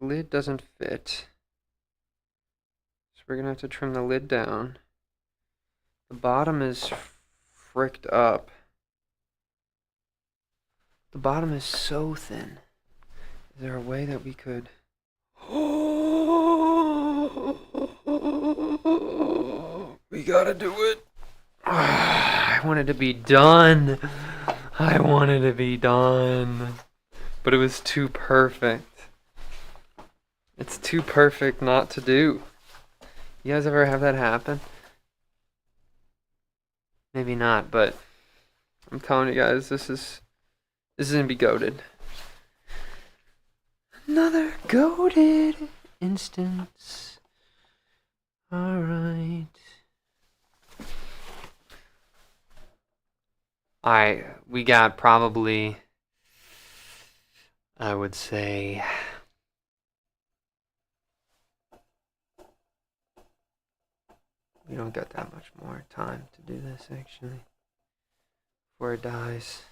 Lid doesn't fit. So we're gonna have to trim the lid down. The bottom is fricked up. The bottom is so thin. Is there a way that we could... We gotta do it. I wanted to be done. I wanted to be done. But it was too perfect. It's too perfect not to do. You guys ever have that happen? Maybe not, but I'm telling you guys, this is gonna be goated. Another goated instance. Alright. We got probably I would say we don't got that much more time to do this actually before it dies.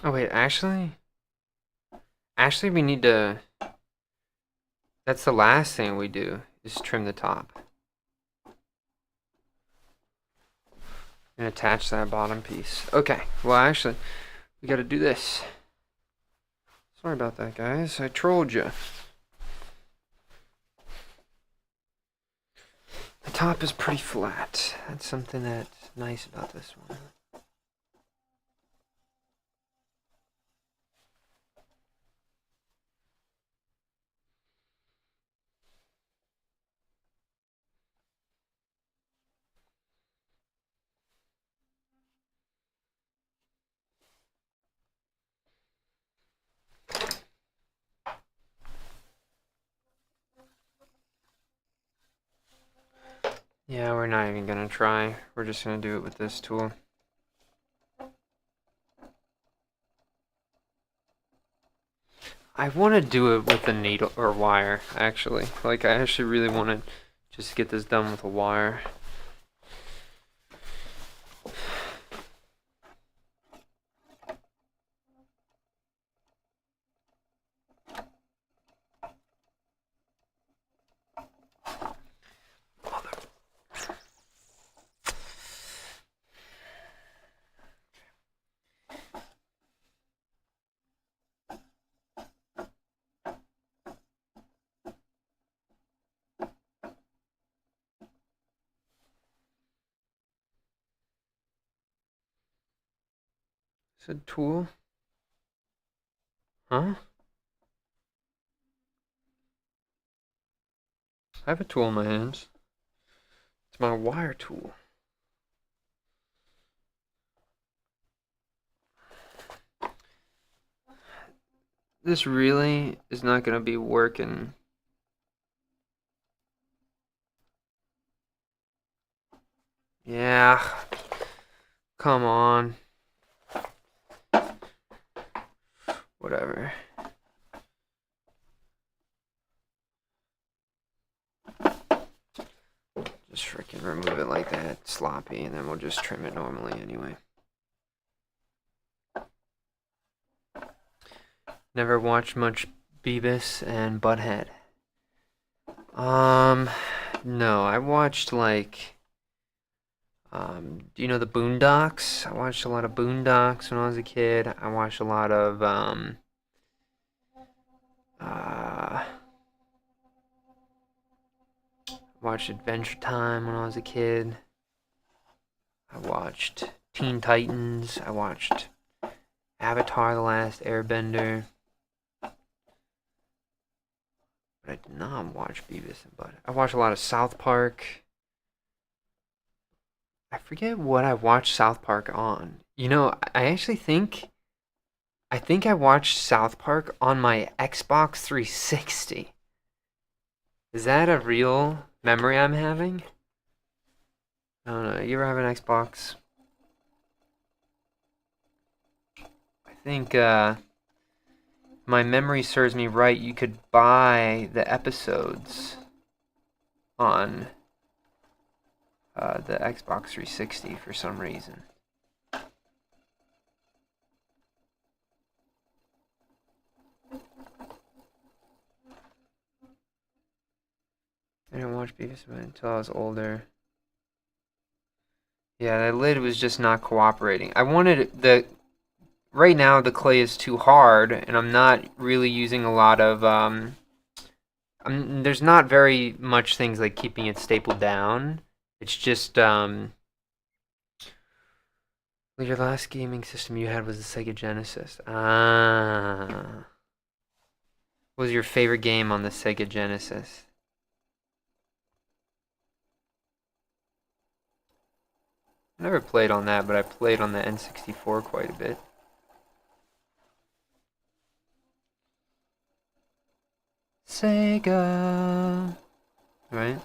Oh wait, actually we need to. That's the last thing we do is trim the top and attach that bottom piece. Okay, well actually we got to do this. Sorry about that, guys. I trolled you. The top is pretty flat. That's something that's nice about this one. Yeah, we're not even gonna try. We're just gonna do it with this tool. I want to do it with a needle or wire, actually. Like, I actually really want to just get this done with a wire. Is it tool? Huh? I have a tool in my hands. It's my wire tool. This really is not gonna be working. Yeah. Come on. Whatever. just freaking remove it like that, sloppy, and then we'll just trim it normally anyway. Never watched much Beavis and Butthead. No, I watched like, do you know the Boondocks? I watched a lot of Boondocks when I was a kid. I watched a lot of, uh, watched Adventure Time when I was a kid. I watched Teen Titans. I watched Avatar: The Last Airbender. But I did not watch Beavis and Butthead. I watched a lot of South Park. I forget what I watched South Park on. You know, I actually think I watched South Park on my Xbox 360. Is that a real memory I'm having? I don't know. You ever have an Xbox? I think my memory serves me right. You could buy the episodes on the Xbox 360 for some reason. I didn't watch Beavis until I was older. Yeah, that lid was just not cooperating. I wanted the right now the clay is too hard, and I'm not really using a lot of there's not very much things like keeping it stapled down. It's just your last gaming system you had was the Sega Genesis. Ah. What was your favorite game on the Sega Genesis? I never played on that, but I played on the N64 quite a bit. Sega. Right?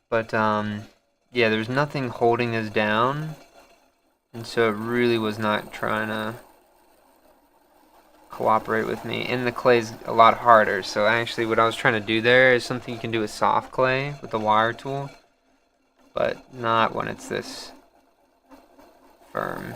But yeah, there's nothing holding us down, and so it really was not trying to cooperate with me. And the clay's a lot harder, so actually what I was trying to do there is something you can do with soft clay with the wire tool, but not when it's this firm.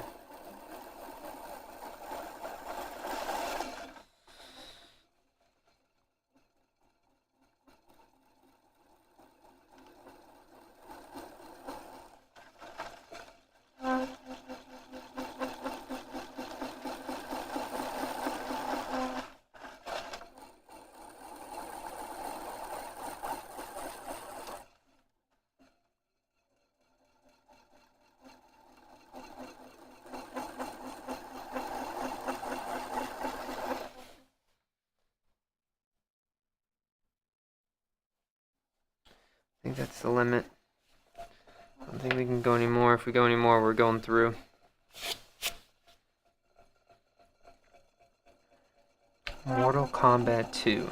I think that's the limit. I don't think we can go anymore. If we go anymore, we're going through. Mortal Kombat 2.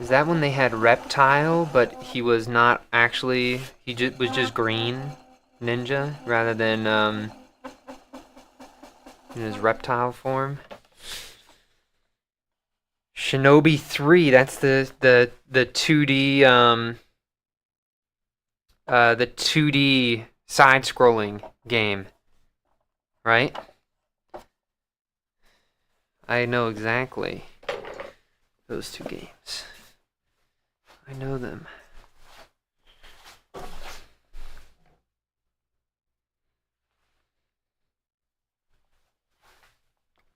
Is that when they had Reptile, but he was not actually, was just green ninja rather than in his reptile form? Shinobi 3, that's the 2D the 2D side-scrolling game, right? I know exactly those two games. I know them.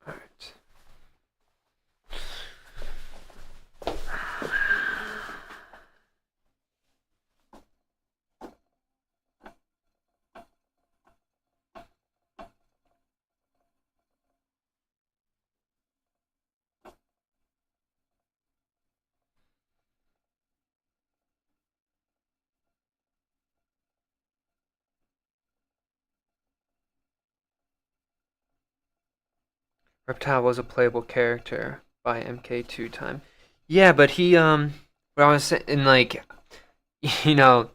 Alright. Reptile was a playable character by MK2 time. Yeah, but he what I was saying like you know,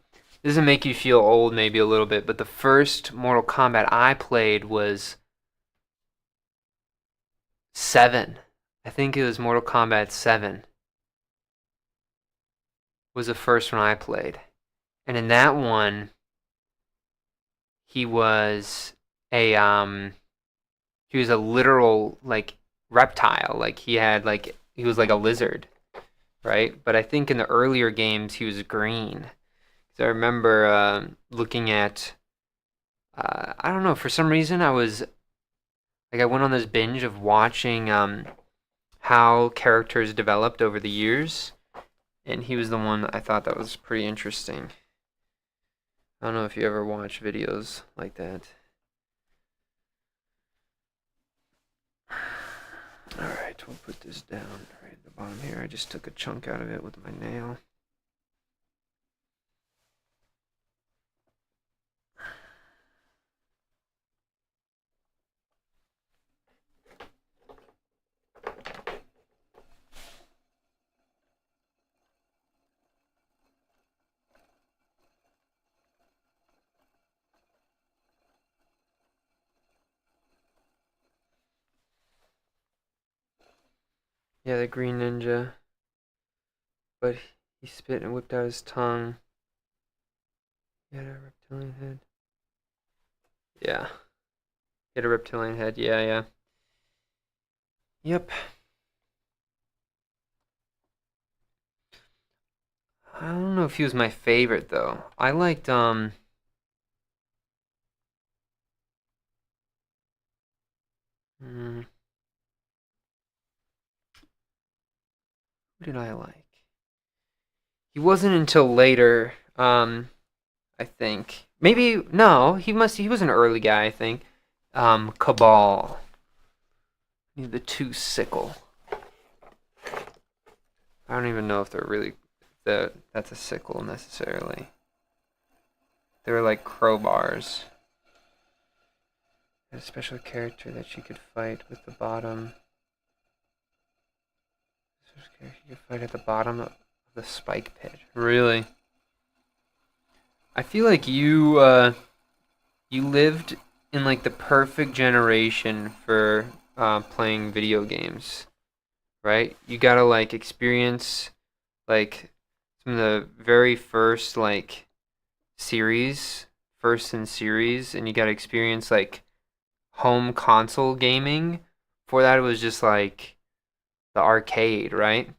doesn't make you feel old maybe a little bit, but the first Mortal Kombat I played was 7. I think it was Mortal Kombat 7 was the first one I played. And in that one, he was a he was a literal like reptile. Like he was like a lizard, right? But I think in the earlier games he was green. So I remember looking at I don't know, for some reason I went on this binge of watching how characters developed over the years, and he was the one I thought that was pretty interesting. I don't know if you ever watch videos like that. Alright, we'll put this down right at the bottom here. I just took a chunk out of it with my nail. Yeah, the green ninja. But he spit and whipped out his tongue. He had a reptilian head. Yeah. He had a reptilian head. Yeah, yeah. Yep. I don't know if he was my favorite though. I liked who did I like? He wasn't until later, I think. Maybe no, he was an early guy, I think. Cabal. The two sickle. I don't even know if they're really that's a sickle necessarily. They were like crowbars. A special character that you could fight with the bottom. You could fight at the bottom of the spike pit. Really? I feel like you lived in like the perfect generation for playing video games, right? You gotta like experience like some of the very first like series, first in series, and you gotta experience like home console gaming. Before that, it was just like the arcade, right?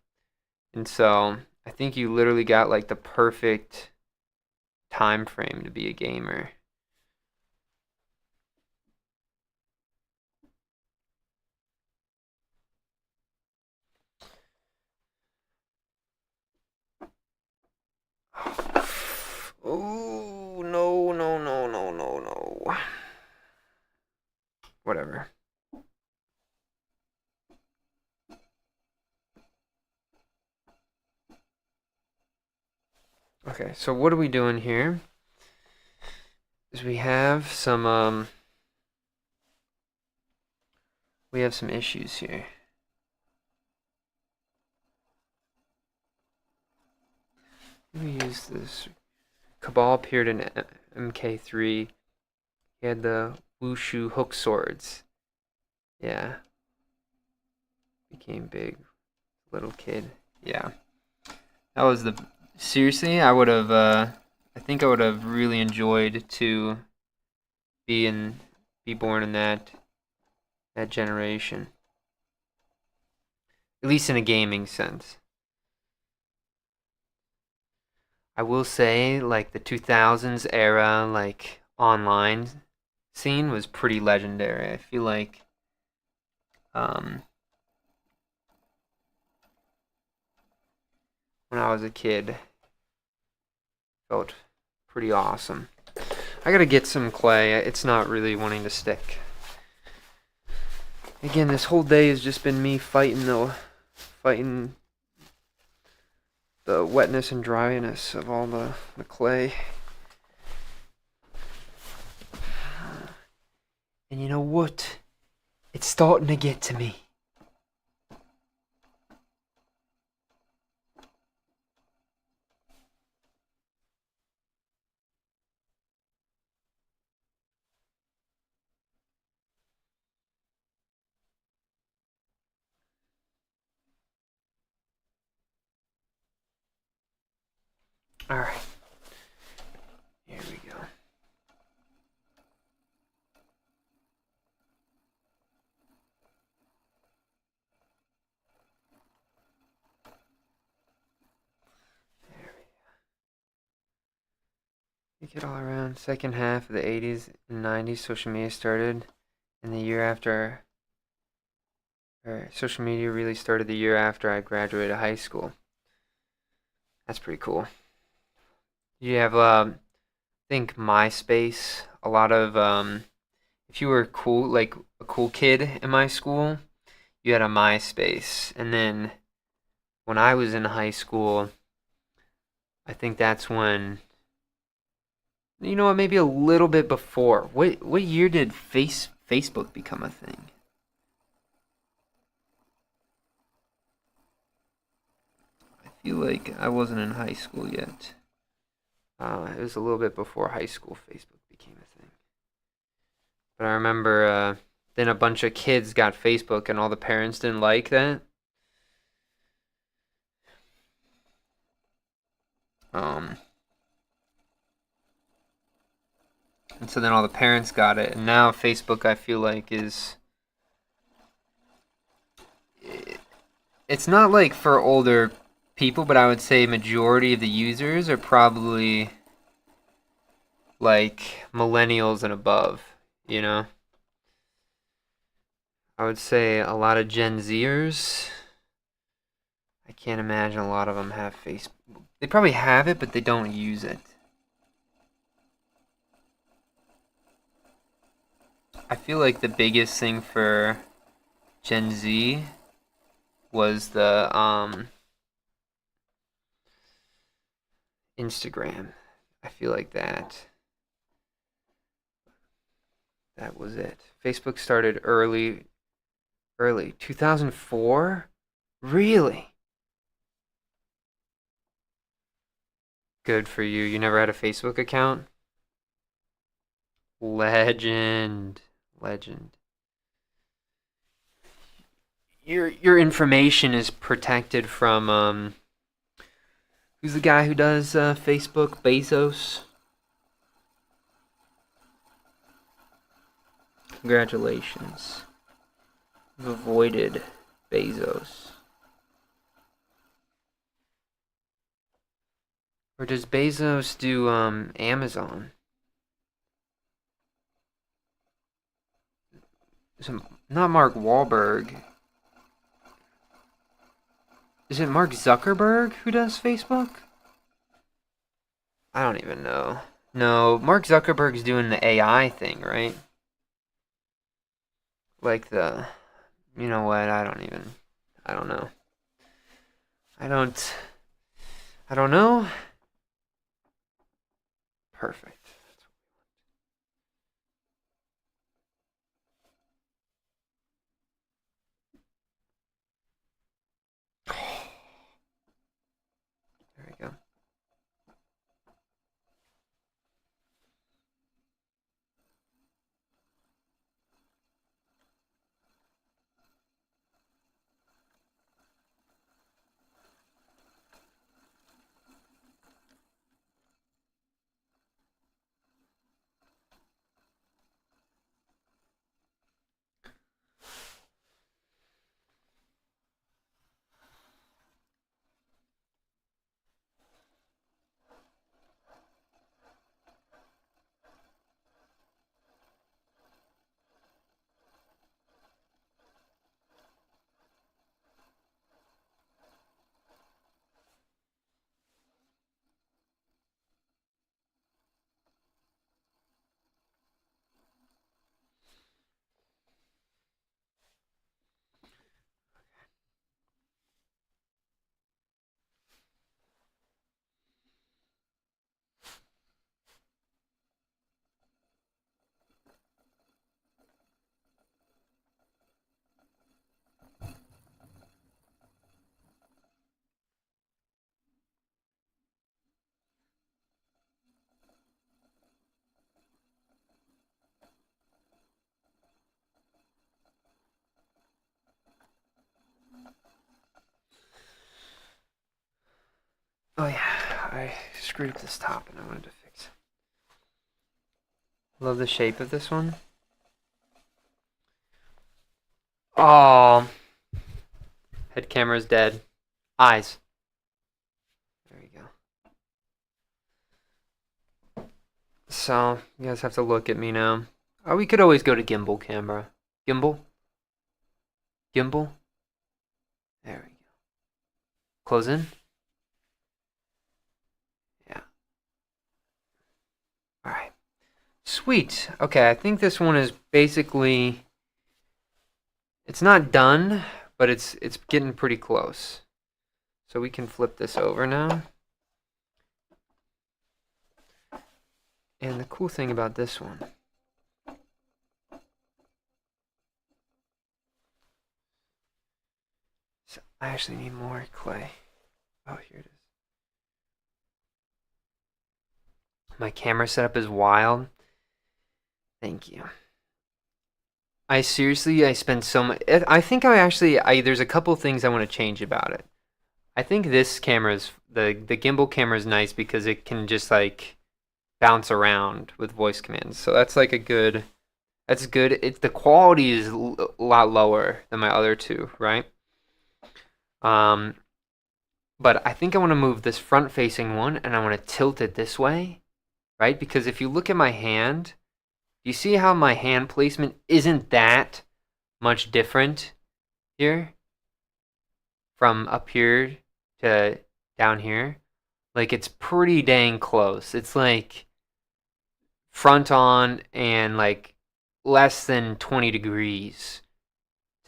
And so I think you literally got like the perfect time frame to be a gamer. Oh no no no no no no. Whatever. Okay, so what are we doing here? Is we have some issues here. Let me use this. Cabal appeared in MK3. He had the Wushu hook swords. Yeah. Became big. Little kid. Yeah. That was the seriously, I think I would have really enjoyed to be born in that generation. At least in a gaming sense. I will say like the 2000s era like online scene was pretty legendary. I feel like um when I was a kid felt pretty awesome. I gotta get some clay. It's not really wanting to stick. Again, this whole day has just been me fighting the wetness and dryness of all the clay. And you know what? It's starting to get to me. All right, here we go. You get all around second half of the 80s and 90s, social media started, and the year after, or social media really started the year after I graduated high school. That's pretty cool. You have, I think MySpace. A lot of, if you were cool, like a cool kid in my school, you had a MySpace. And then when I was in high school, I think that's when, you know what, maybe a little bit before. What year did Facebook become a thing? I feel like I wasn't in high school yet. It was a little bit before high school Facebook became a thing. But I remember then a bunch of kids got Facebook and all the parents didn't like that. Um, and so then all the parents got it, and now Facebook I feel like is it's not like for older people, but I would say majority of the users are probably like millennials and above, you know? I would say a lot of Gen Zers. I can't imagine a lot of them have Facebook. They probably have it, but they don't use it. I feel like the biggest thing for Gen Z was the Instagram. I feel like that was it. Facebook started early 2004. Really? Good for you. You never had a Facebook account? Legend. Legend. Your information is protected from who's the guy who does Facebook? Bezos. Congratulations. You've avoided Bezos. Or does Bezos do Amazon? Is it not Mark Wahlberg? Is it Mark Zuckerberg who does Facebook? I don't even know. No, Mark Zuckerberg's doing the AI thing, right? Like the, you know what? I don't know. I don't, I don't know. Perfect. There we go. I screwed up this top and I wanted to fix it. Love the shape of this one. Oh, head camera's dead. Eyes. There you go. So, you guys have to look at me now. Oh, we could always go to gimbal camera. Gimbal? Gimbal? There we go. Close in. Yeah. Alright. Sweet. Okay, I think this one is basically... It's not done, but it's getting pretty close. So we can flip this over now. And the cool thing about this one... So I actually need more clay. Oh, here it is. My camera setup is wild. Thank you. I spend so much... I think there's a couple things I want to change about it. I think this camera is... The gimbal camera is nice because it can just, like, bounce around with voice commands. So that's, like, a good... That's good. The quality is a lot lower than my other two, right? But I think I want to move this front-facing one, and I want to tilt it this way, right? Because if you look at my hand... You see how my hand placement isn't that much different here? From up here to down here? Like, it's pretty dang close. It's like front on and like less than 20 degrees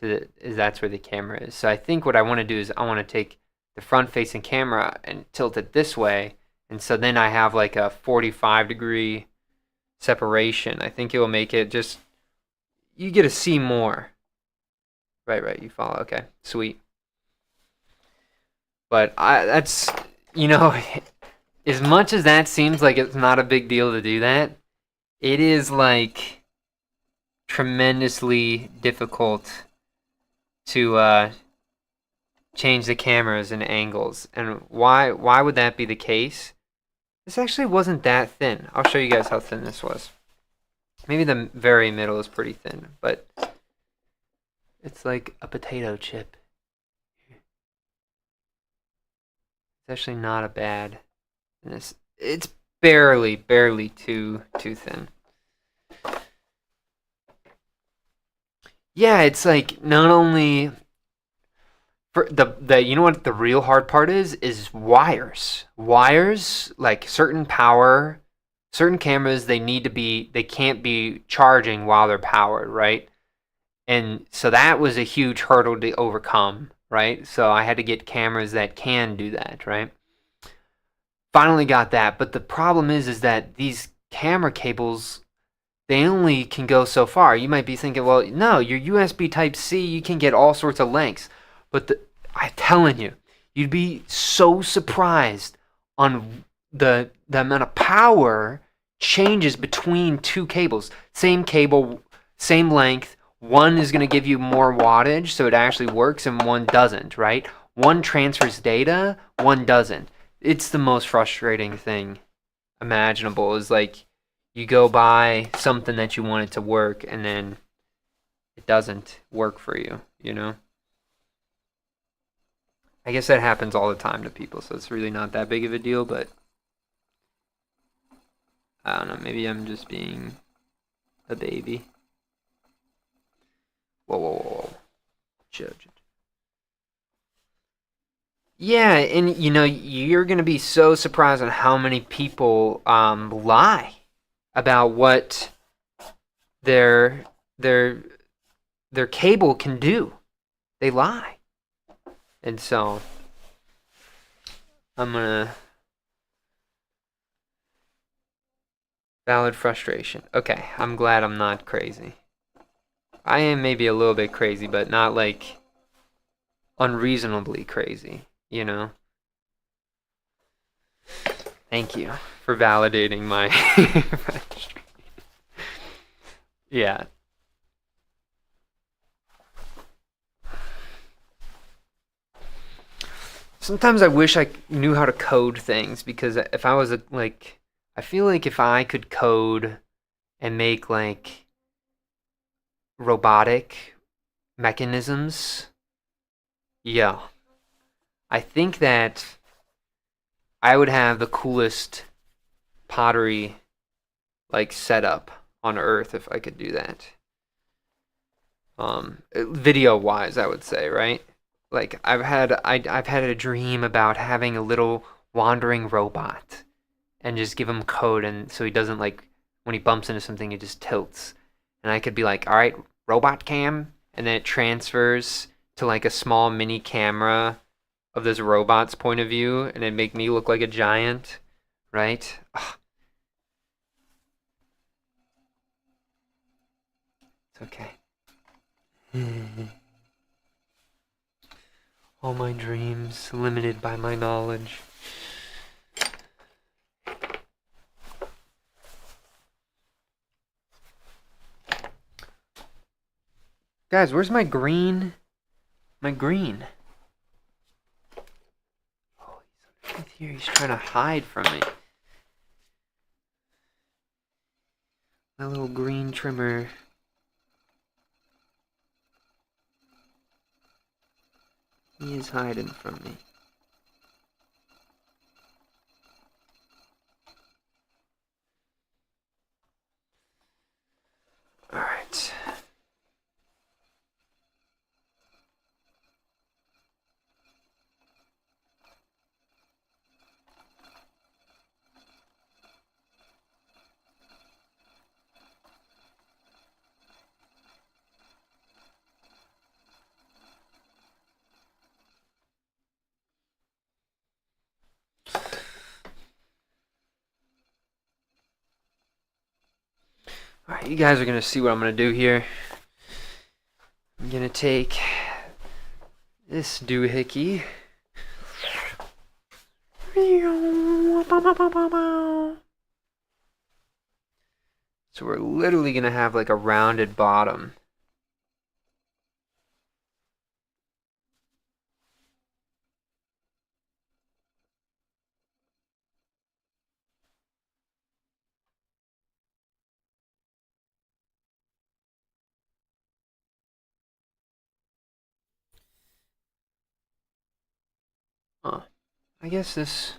that's where the camera is. So I think what I want to do is I want to take the front facing camera and tilt it this way. And so then I have like a 45-degree separation. I think it will make it just, you get to see more. Right, you follow. Okay, sweet. But that's, as much as that seems like it's not a big deal to do that, it is like tremendously difficult to change the cameras and angles. And why would that be the case? This actually wasn't that thin. I'll show you guys how thin this was. Maybe the very middle is pretty thin, but it's like a potato chip. It's actually not a bad. It's barely too thin. Yeah, it's like not only for the you know what the real hard part is wires. Wires, like certain cameras, they can't be charging while they're powered, right? And so that was a huge hurdle to overcome, right? So I had to get cameras that can do that, right? Finally got that, but the problem is that these camera cables, they only can go so far. You might be thinking, well, no, your USB Type-C, you can get all sorts of lengths. But I'm telling you, you'd be so surprised on the amount of power changes between two cables. Same cable, same length. One is going to give you more wattage, so it actually works, and one doesn't, right? One transfers data, one doesn't. It's the most frustrating thing imaginable, is like you go buy something that you want it to work, and then it doesn't work for you, I guess that happens all the time to people, so it's really not that big of a deal, but I don't know, maybe I'm just being a baby. Whoa. Judge. Yeah, and you're gonna be so surprised on how many people lie about what their cable can do. They lie. And so I'm gonna valid frustration. Okay, I'm glad I'm not crazy. I am maybe a little bit crazy, but not like unreasonably crazy, Thank you for validating my yeah. Sometimes I wish I knew how to code things because if I was like, I feel like if I could code and make like robotic mechanisms, yeah, I think that I would have the coolest pottery like setup on Earth if I could do that. Video wise, I would say, right? Like I've had a dream about having a little wandering robot and just give him code, and so he doesn't like when he bumps into something he just tilts. And I could be like, all right, robot cam, and then it transfers to like a small mini camera of this robot's point of view, and it make me look like a giant, right? Ugh, it's okay. All my dreams limited by my knowledge. Guys, where's my green? My green. Oh, he's underneath here. He's trying to hide from me. My little green trimmer. He is hiding from me. Alright. Alright, you guys are gonna see what I'm gonna do here. I'm gonna take this doohickey. So we're literally gonna have like a rounded bottom. Huh. I guess this...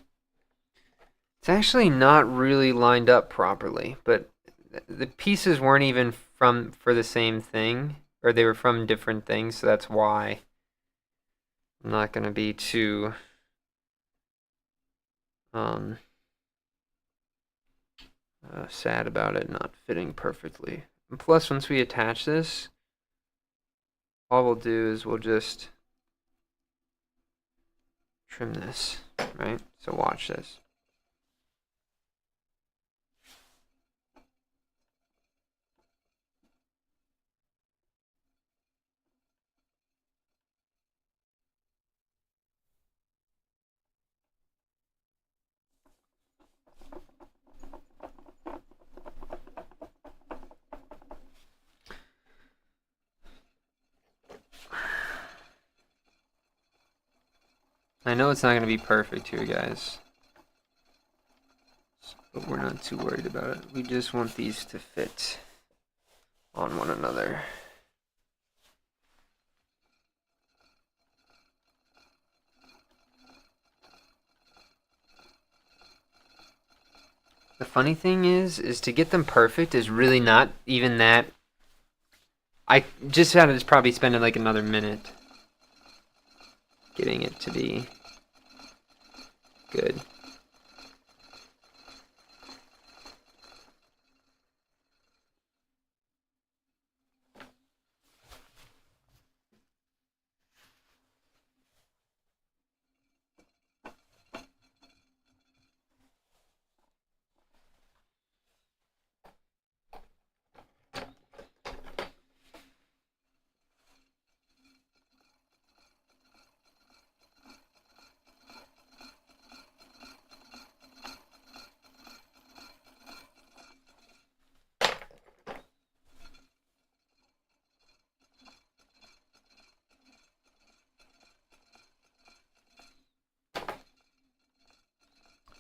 It's actually not really lined up properly, but the pieces weren't even from for the same thing, or they were from different things, so that's why I'm not gonna be too um sad about it not fitting perfectly. And plus, once we attach this, all we'll do is we'll just trim this, right? So watch this. I know it's not going to be perfect here, guys, but we're not too worried about it. We just want these to fit on one another. The funny thing is to get them perfect is really not even that. I just had to probably spend like another minute getting it to be good.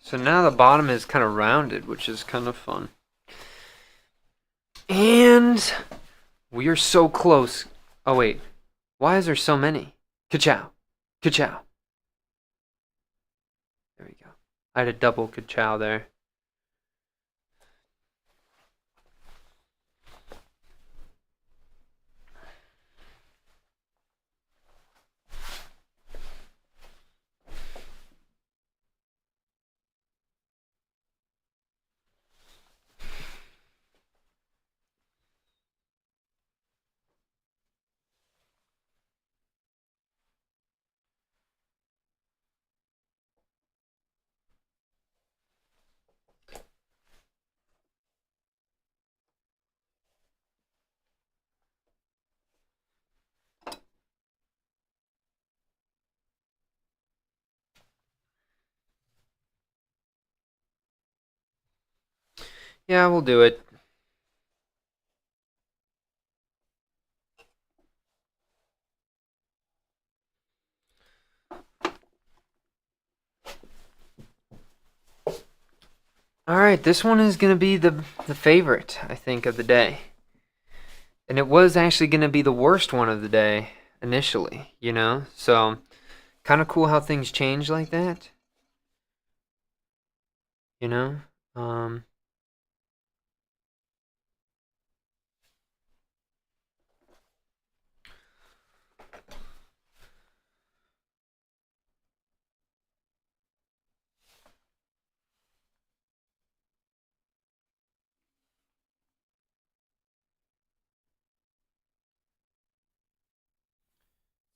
So now the bottom is kind of rounded, which is kind of fun. And we are so close. Oh, wait. Why is there so many? Ka-chow. Ka-chow. There we go. I had a double ka-chow there. Yeah, we'll do it. All right, this one is going to be the favorite, I think, of the day. And it was actually going to be the worst one of the day initially, you know? So, kind of cool how things change like that, you know? Um,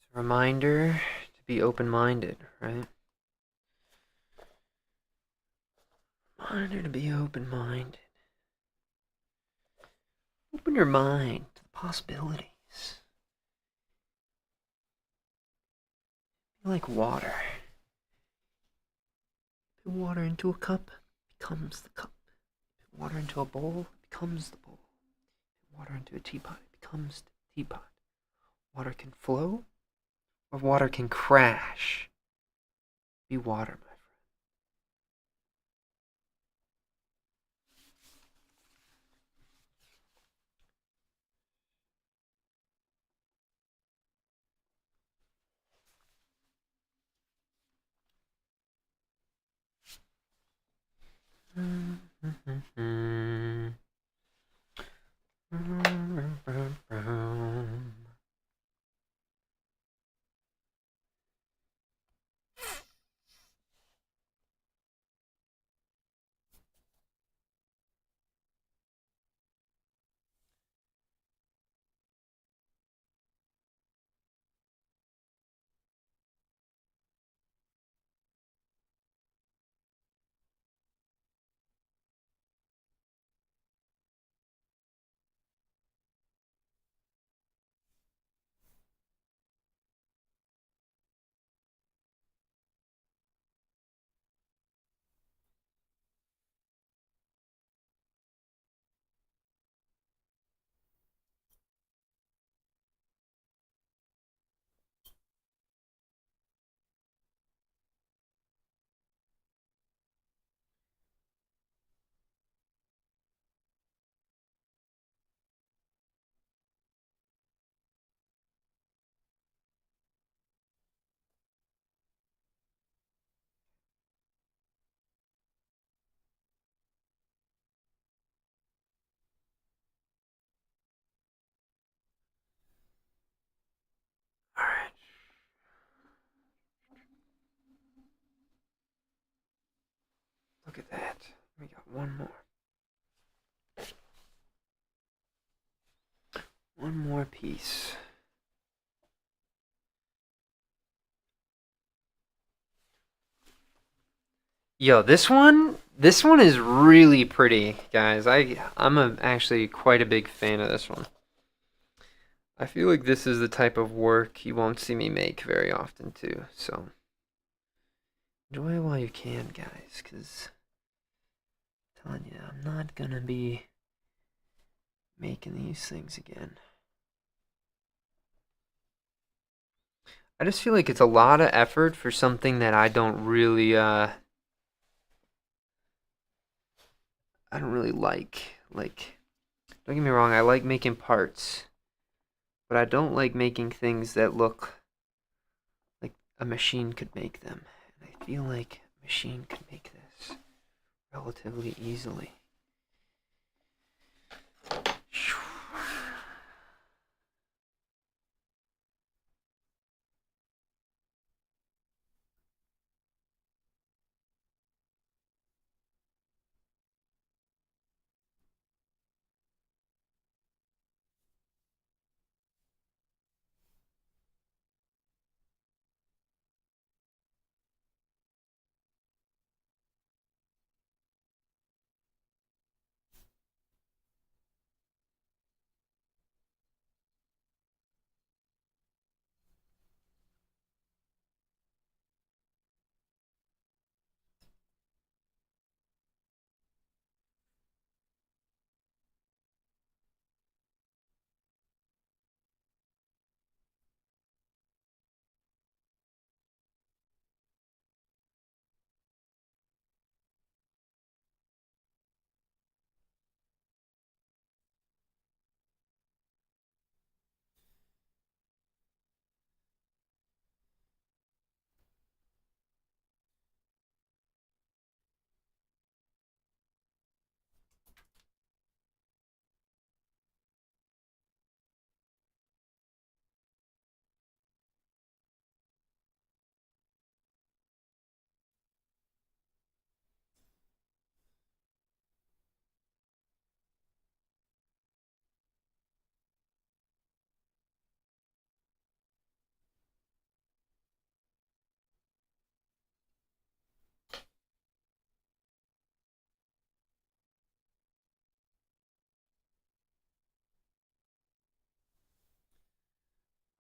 it's a reminder to be open-minded, right? Reminder to be open-minded. Open your mind to the possibilities. Be like water. Put water into a cup, becomes the cup. Put water into a bowl, becomes the bowl. Put water into a teapot, it becomes the teapot. Water can flow, or water can crash. Be water, my friend. Alright, look at that. We got one more. One more piece. Yo, this one is really pretty, guys. Actually quite a big fan of this one. I feel like this is the type of work you won't see me make very often too. So enjoy it while you can, guys, because I'm telling you, I'm not gonna be making these things again. I just feel like it's a lot of effort for something that I don't really I don't really like. Don't get me wrong. I like making parts, but I don't like making things that look like a machine could make them. And I feel like a machine could make this relatively easily.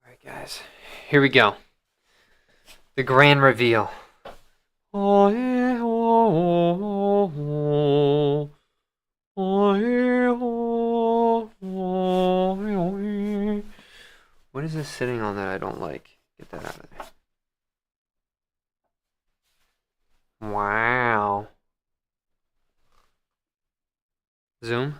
All right, guys. Here we go. The grand reveal. What is this sitting on that I don't like? Get that out of there. Wow. Zoom.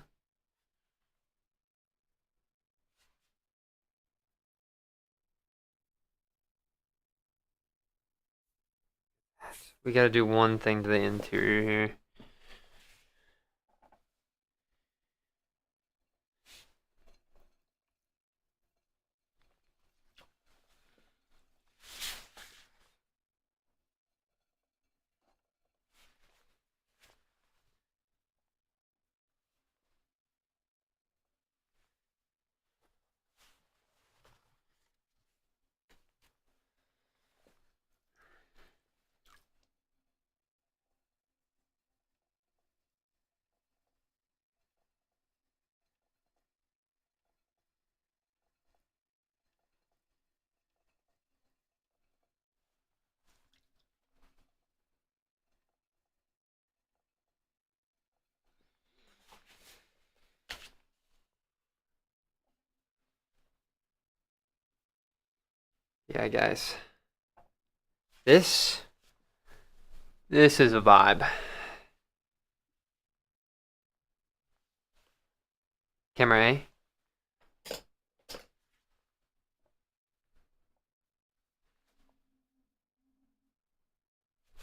We gotta do one thing to the interior here. Yeah, guys. This is a vibe. Camera A.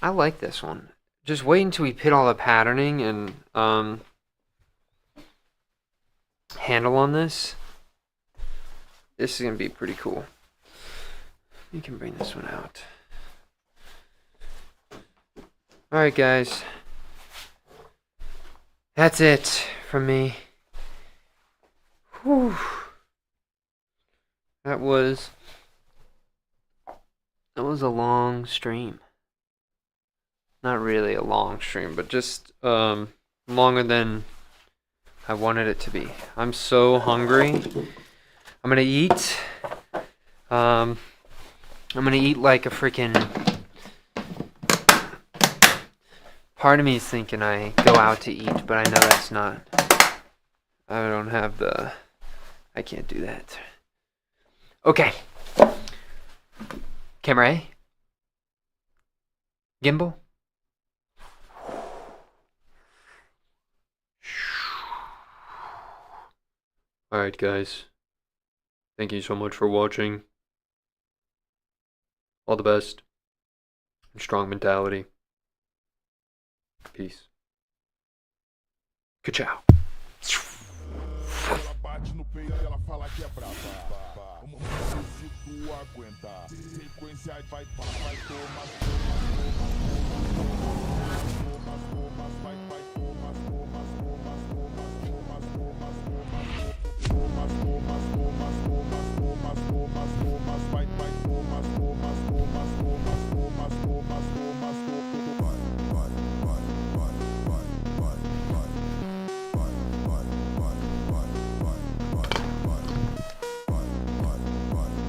I like this one. Just wait until we put all the patterning and handle on this. This is gonna be pretty cool. You can bring this one out. Alright, guys. That's it from me. Whew. That was a long stream. Not really a long stream, but just longer than I wanted it to be. I'm so hungry. I'm gonna eat. I'm gonna eat like a freaking. Part of me is thinking I go out to eat, but I know that's not. I don't have the. I can't do that. Okay. Camera A. Gimbal. Alright, guys. Thank you so much for watching. All the best. And strong mentality. Peace. Ka-chow. Ela bate no peito e ela fala que é brava. Vamos ver se tu aguenta. Sequência vai tomar, vai,